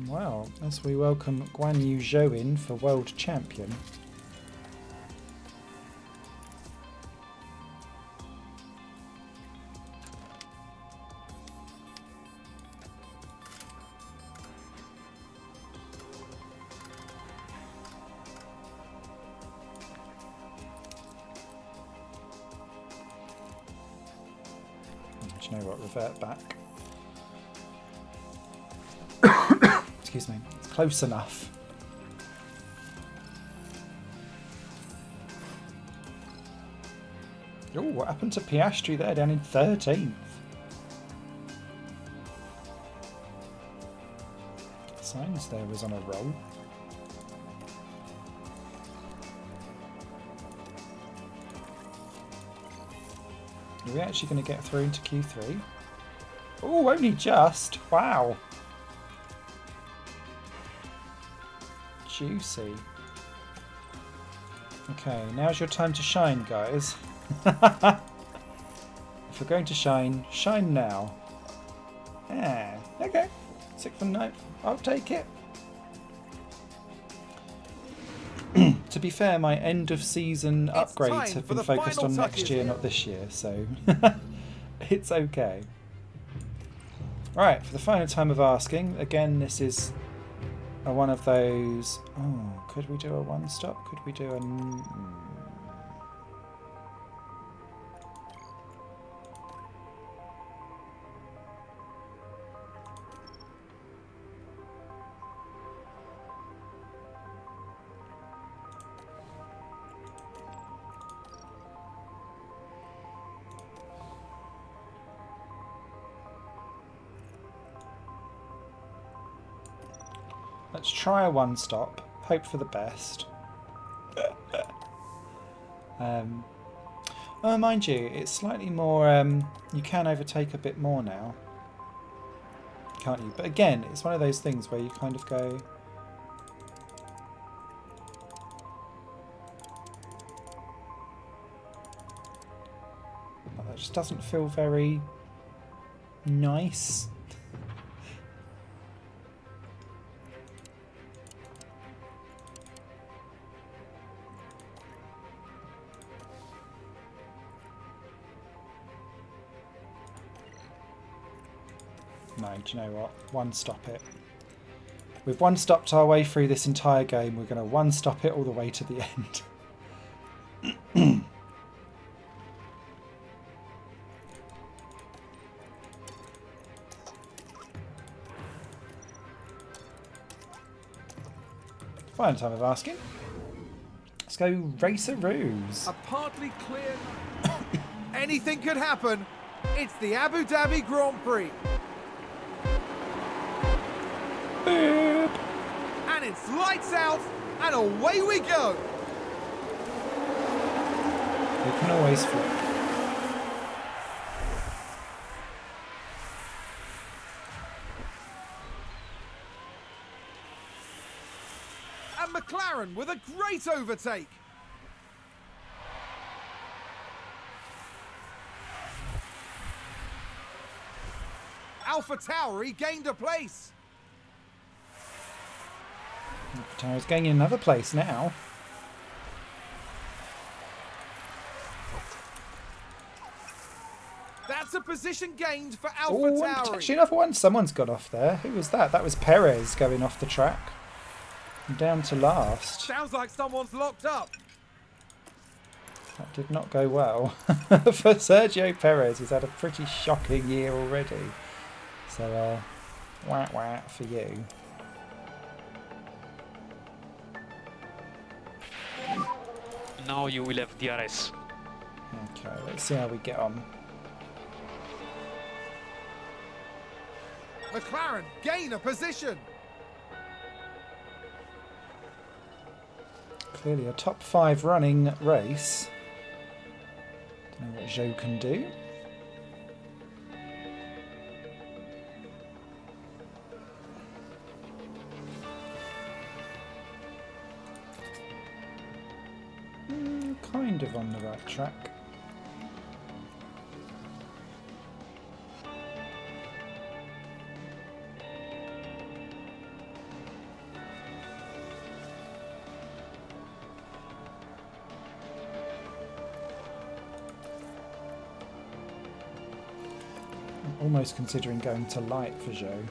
Well, as we welcome Guanyu Zhou in for World Champion. Do you know what? Revert back. Excuse me. It's close enough. Oh, what happened to Piastri there, down in 13th? Sainz there was on a roll. Are we actually going to get through into Q3? Oh, only just. Wow. Juicy. Okay, now's your time to shine, guys. If we're going to shine, shine now. Ah, okay. 6th and 9th. I'll take it. To be fair, my end of season upgrades have been focused on next year, not this year, so it's okay. Right, for the final time of asking, again, this is one of those. Oh, could we do a one stop? Could we do a. Let's try a one stop. Hope for the best. Oh, mind you, it's slightly more. You can overtake a bit more now, can't you? But again, it's one of those things where you kind of go. That just doesn't feel very nice. No, do you know what? One stop it. We've one stopped our way through this entire game. We're going to one stop it all the way to the end. Final time of asking. Let's go Raceroos. A partly clear. Anything could happen. It's the Abu Dhabi Grand Prix. Boop. And it's lights out, and away we go. We can always flip. And McLaren with a great overtake. Alpha Tauri gained a place. Tauri's going in another place now. That's a position gained for Alpha Oh, Tauri. actually another one. Someone's got off there. Who was that? That was Perez going off the track. Down to last. Sounds like someone's locked up. That did not go well for Sergio Perez. He's had a pretty shocking year already. So Wah wah for you. Now you will have DRS. Okay, let's see how we get on. McLaren gain a position. Clearly a top 5 running race. Don't know what Zhou can do. Kind of on the right track. I'm almost considering going to light for Zhou.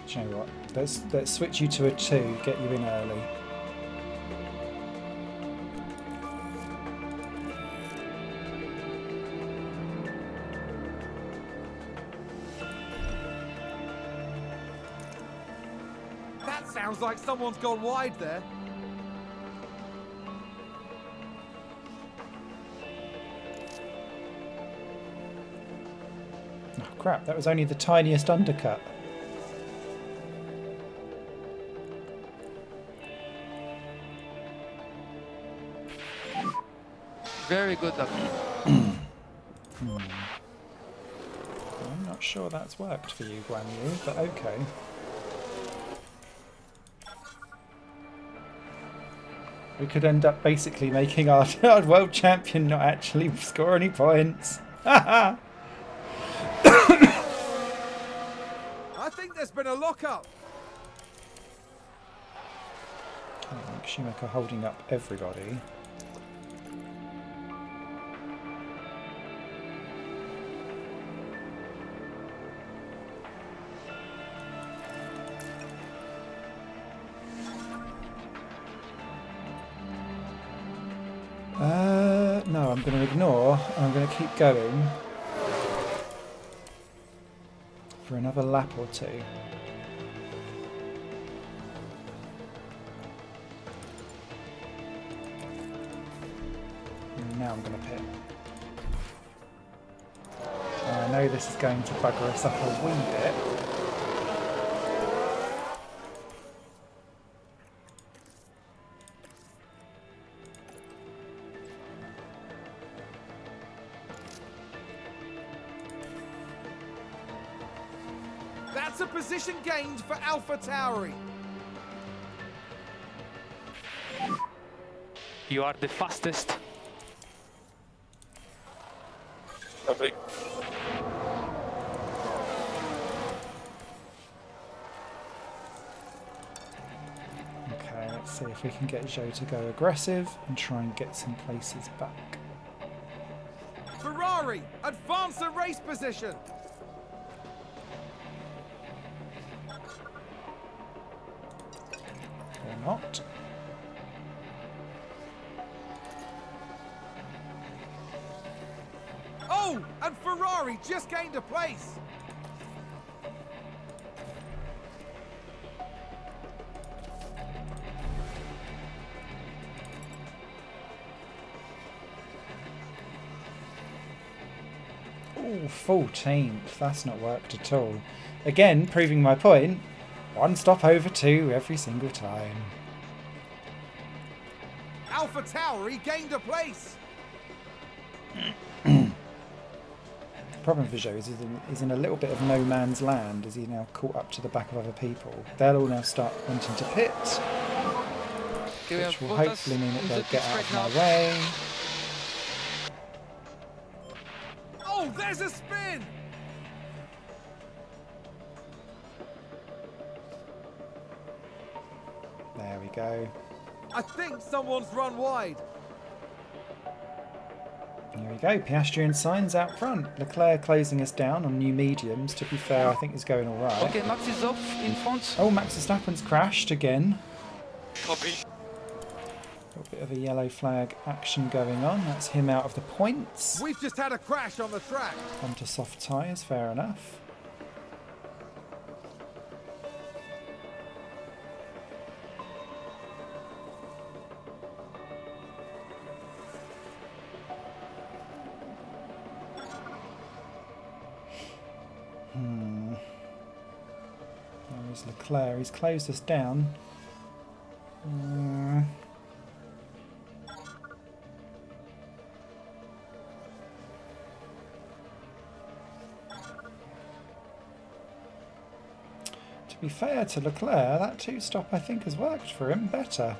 You know what? Let's switch you to a 2, get you in early. That sounds like someone's gone wide there. Oh crap, that was only the tiniest undercut. Very good luck. I'm not sure that's worked for you, Guanyu, but okay. We could end up basically making our world champion not actually score any points. I think there's been a lock-up. I think Schumacher holding up everybody. No, I'm going to ignore and I'm going to keep going for another lap or 2. And now I'm going to pit. I know this is going to bugger us up a wee bit. That's a position gained for Alpha Tauri. You are the fastest. Lovely. Okay, let's see if we can get Zhou to go aggressive and try and get some places back. Ferrari advance the race position. Or not. Oh, and Ferrari just gained a place. Ooh, 14th. That's not worked at all. Again, proving my point. 1 stop over 2 every single time. Alpha Tauri gained a place. The problem for Zhou is he's in a little bit of no man's land as he's now caught up to the back of other people. They'll all now start wanting to pit, Okay, which will hopefully mean that they'll get out of my way. Oh, there's a spin. There we go. I think someone's run wide. Here we go. Piastri and Sainz out front. Leclerc closing us down on new mediums. To be fair, I think he's going all right. Okay, Max is off in front. Oh, Max Verstappen's crashed again. Copy. A little bit of a yellow flag action going on. That's him out of the points. We've just had a crash on the track. Onto soft tyres, fair enough. There's Leclerc. He's closed us down. To be fair to Leclerc, that two-stop I think has worked for him better.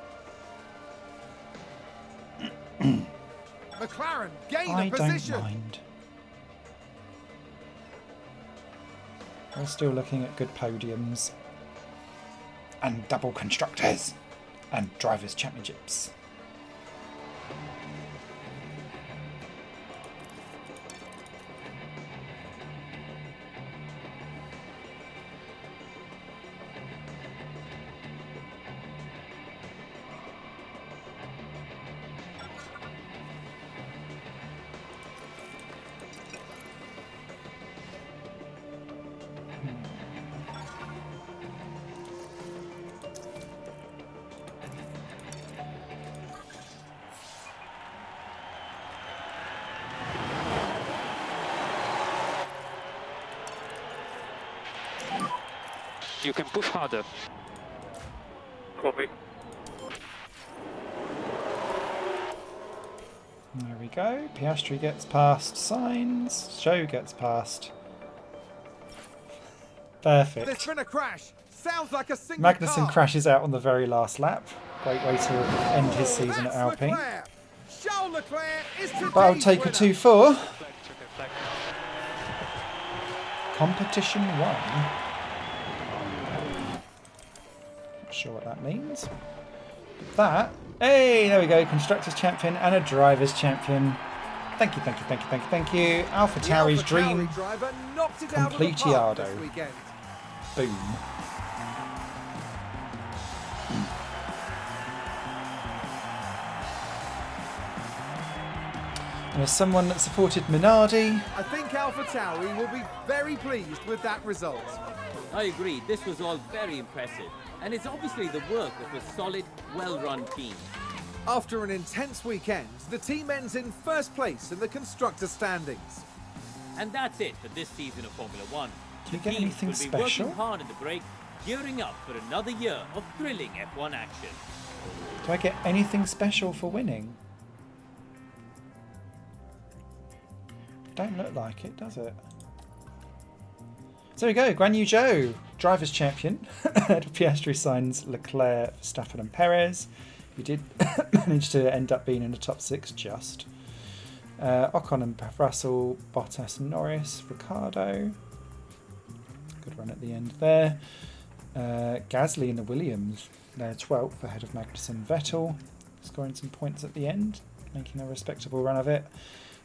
McLaren gain I the position. don't mind. We're still looking at good podiums. And double constructors. And drivers' championships. You can push harder. Copy. There we go. Piastri gets past Sainz. Zhou gets past. Perfect. There's been a crash. Sounds like a single Magnussen car. crashes out on the very last lap. Great way to end his season at That's Alpine. Leclerc. Charles Leclerc is today's But I'll take a winner. 2-4. Competition 1. Not sure what that means. That. Hey, there we go. Constructors champion and a drivers champion. Thank you, thank you, thank you, thank you, thank you. Alpha The Tauri's Alpha dream. Tauri driver knocked it out of the park this Completiado. weekend. Boom. And as someone that supported Minardi, I think Alpha Tauri will be very pleased with that result. I agree, this was all very impressive. And it's obviously the work of a solid, well-run team. After an intense weekend, the team ends in first place in the constructor standings. And that's it for this season of Formula One. Do you The get teams anything will be special? working hard at the break, gearing up for another year of thrilling F1 action. do I get anything special for winning? Don't look like it, does it? So there we go, Guanyu Zhou, drivers champion. Piastri Sainz, Leclerc, Verstappen and Perez. He did manage to end up being in the top 6 just. Ocon and Russell, Bottas, Norris, Ricciardo. Good run at the end there. Gasly and the Williams, they're 12th ahead of Magnussen, Vettel, scoring some points at the end, making a respectable run of it.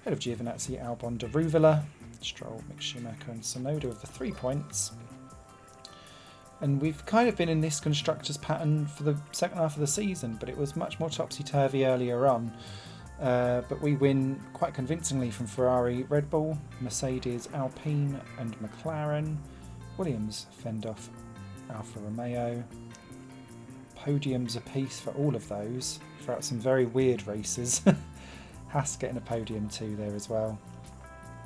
Ahead of Giovinazzi, Albon, de Ruvela, Stroll, Mick Schumacher and Tsunoda with the 3 points. And we've kind of been in this constructors pattern for the second half of the season, but it was much more topsy-turvy earlier on. But we win quite convincingly from Ferrari, Red Bull, Mercedes, Alpine and McLaren. Williams fend off Alfa Romeo. Podiums apiece for all of those, throughout some very weird races. Haas getting a podium too there as well.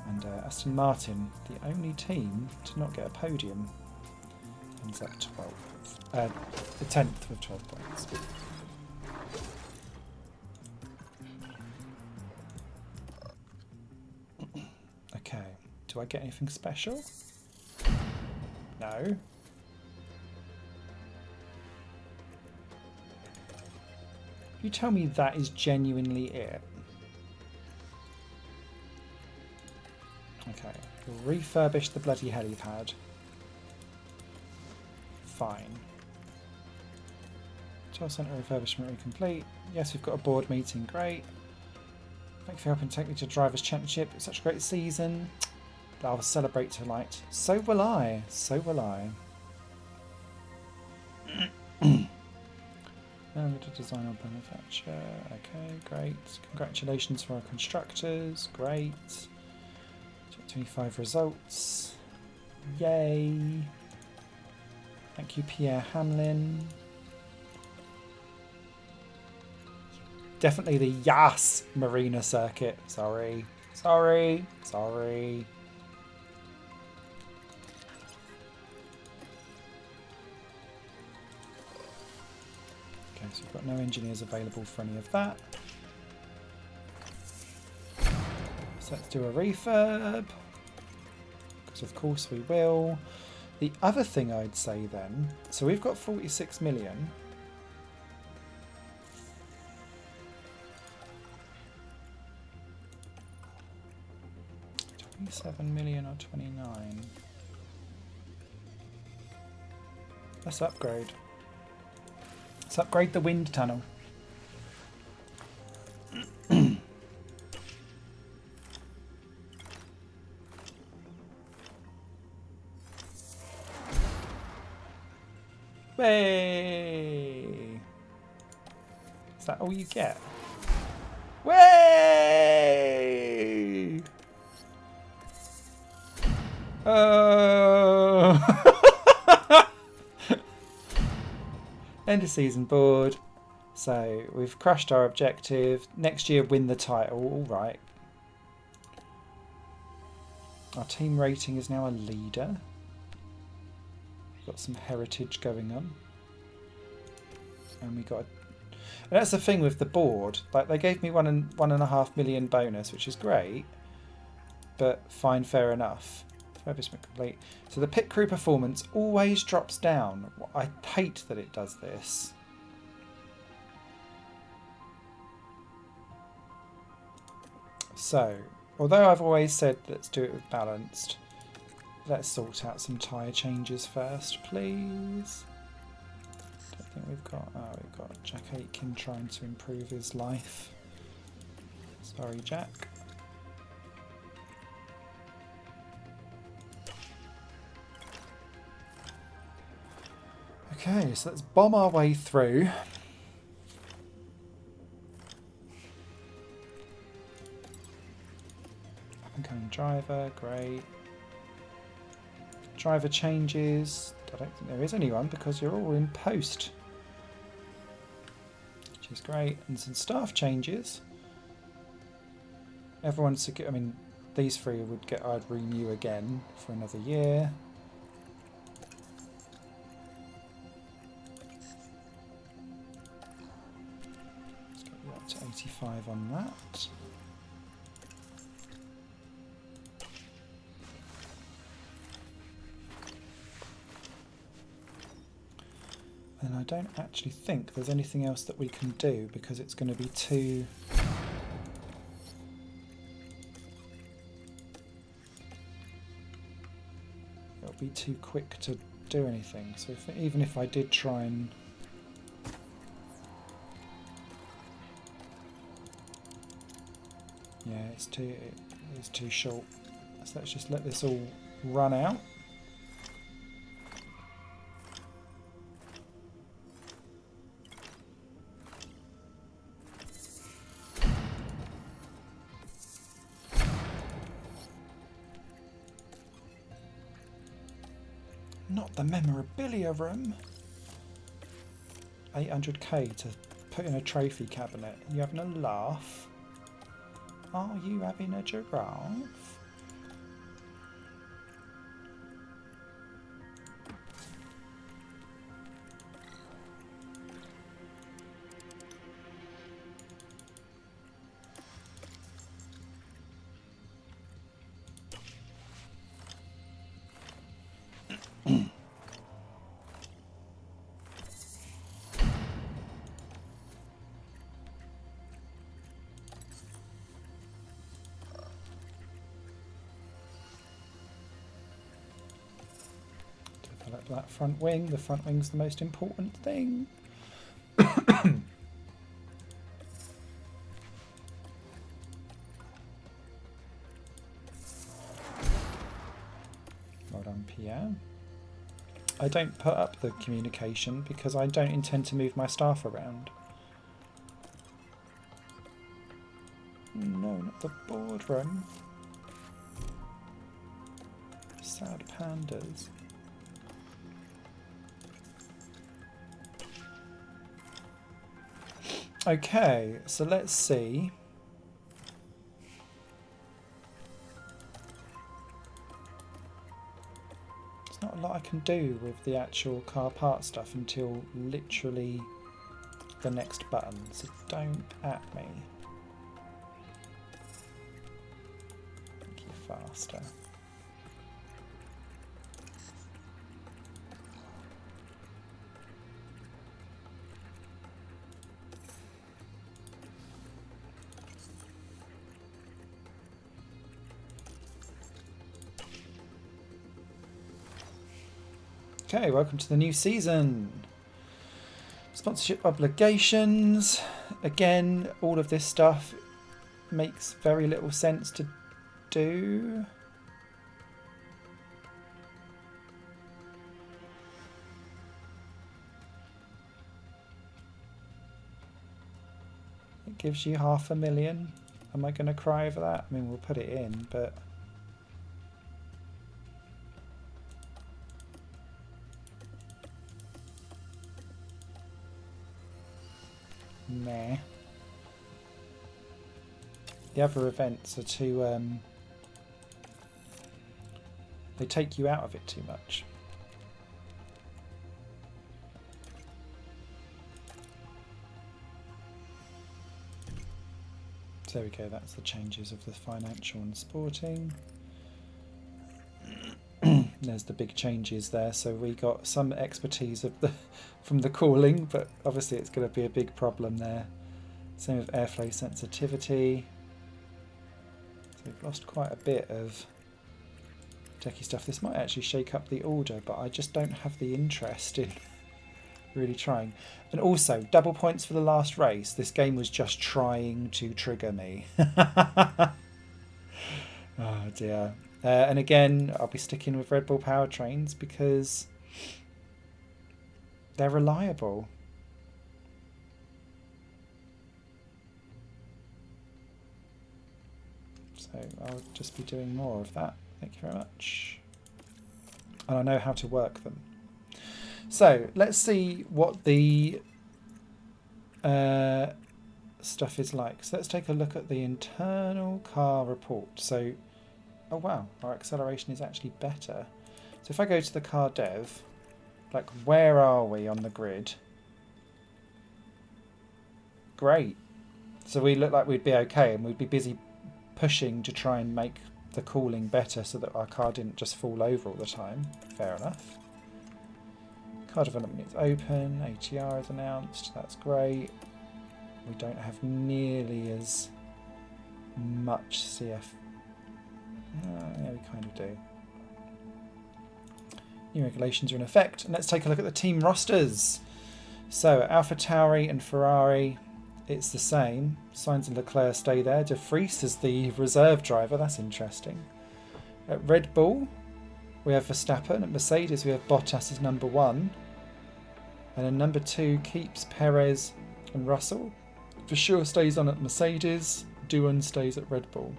And Aston Martin, the only team to not get a podium, ends up 12th. The 10th with 12 points. Okay, do I get anything special? No. You tell me that is genuinely it. Okay, we'll refurbish the bloody helipad. Fine. Tour Centre refurbishment complete. Yes, we've got a board meeting, great. Thank you for helping take me to Drivers' Championship. It's such a great season. I'll celebrate tonight. So will I. So will I. design or manufacture. Okay, great. Congratulations for our constructors. Great. 25 results. Yay. Thank you, Pierre Hamlin. Definitely the Yas Marina circuit. Sorry. Sorry. Sorry. Okay, so we've got no engineers available for any of that. So let's do a refurb. Because of course we will. The other thing I'd say then, so we've got 46 million. $27 million or 29. Let's upgrade. Let's upgrade the wind tunnel. Way! Is that all you get? Way! Oh! End of season board. So we've crushed our objective. Next year, win the title. All right. Our team rating is now a leader. Got some heritage going on, and we got. And that's the thing with the board. Like they gave me 1.5 million bonus, which is great, but fine, fair enough. Refurbishment complete. So the pit crew performance always drops down. I hate that it does this. So, although I've always said let's do it with balanced, let's sort out some tyre changes first, please. Don't think we've got. Oh, we've got Jack Aitken trying to improve his life. Sorry, Jack. Okay, so let's bomb our way through. Up-and-coming driver, great. Driver changes. I don't think there is anyone because you're all in post. Which is great. And some staff changes. Everyone's secure. I mean, these three would get, I'd renew again for another year. Let's get you up to 85 on that. And I don't actually think there's anything else that we can do because it's going to be too... It'll be too quick to do anything. So even if I did try and... Yeah, it's too short. So let's just let this all run out. Not the memorabilia room. 800k to put in a trophy cabinet. You having a laugh? Are you having a giraffe? That front wing. The front wing's the most important thing. Well done, Pierre. I don't put up the communication because I don't intend to move my staff around. No, not the boardroom. Sad pandas. Okay, so let's see. There's not a lot I can do with the actual car part stuff until literally the next button, so don't at me. Make you faster. Okay, welcome to the new season. Sponsorship obligations. Again, all of this stuff makes very little sense to do. It gives you 500,000. Am I going to cry over that? I mean, we'll put it in, but... Nah. The other events are too, they take you out of it too much. So there we go, that's the changes of the financial and sporting. There's the big changes there. So we got some expertise of the from the calling, but obviously it's going to be a big problem there. Same with airflow sensitivity. So we've lost quite a bit of techie stuff. This might actually shake up the order, but I just don't have the interest in really trying. And also, double points for the last race. This game was just trying to trigger me. Oh dear. And again, I'll be sticking with Red Bull powertrains because they're reliable. So I'll just be doing more of that. Thank you very much. And I know how to work them. So let's see what the stuff is like. So let's take a look at the internal car report. So, oh wow, our acceleration is actually better. So if I go to the car dev, like where are we on the grid? Great. So we look like we'd be okay, and we'd be busy pushing to try and make the cooling better so that our car didn't just fall over all the time. Fair enough. Car development is open, ATR is announced, that's great. We don't have nearly as much CF. Yeah, we kind of do. New regulations are in effect, and let's take a look at the team rosters. So Alpha Tauri and Ferrari, it's the same. Sainz and Leclerc stay there. De Vries is the reserve driver, that's interesting. At Red Bull, we have Verstappen. At Mercedes, we have Bottas as number 1. And then number 2 keeps Perez and Russell. For sure stays on at Mercedes. Doohan stays at Red Bull.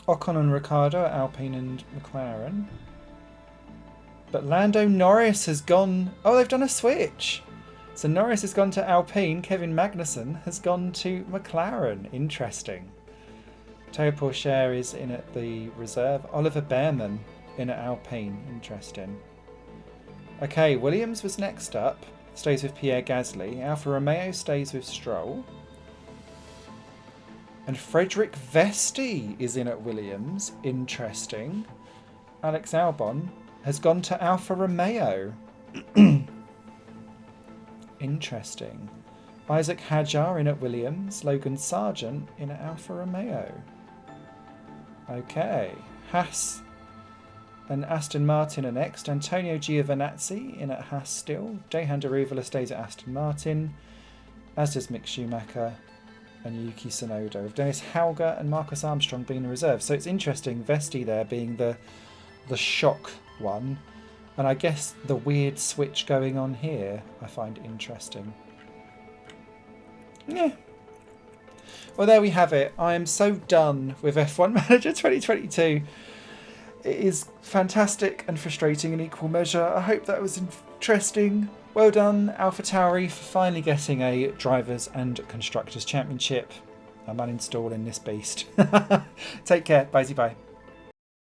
Ocon and Ricciardo at Alpine and McLaren. But Lando Norris has gone... Oh, they've done a switch. So Norris has gone to Alpine. Kevin Magnussen has gone to McLaren. Interesting. Teo Pourchaire is in at the reserve. Oliver Behrman in at Alpine. Interesting. Okay, Williams was next up. Stays with Pierre Gasly. Alfa Romeo stays with Stroll. And Frederick Vesti is in at Williams. Interesting. Alex Albon has gone to Alfa Romeo. Interesting. Isaac Hadjar in at Williams. Logan Sargent in at Alfa Romeo. Okay. Haas and Aston Martin are next. Antonio Giovinazzi in at Haas still. Jehan Daruvala stays at Aston Martin, as does Mick Schumacher and Yuki Tsunoda, with Dennis Hauger and Marcus Armstrong being the reserve. So it's interesting, Vesti there being the shock one. And I guess the weird switch going on here I find interesting. Yeah. Well, there we have it. I am so done with F1 Manager 2022. It is fantastic and frustrating in equal measure. I hope that was interesting. Well done, AlphaTauri, for finally getting a Drivers' and Constructors' Championship. I'm uninstalling this beast. Take care. Bye-bye.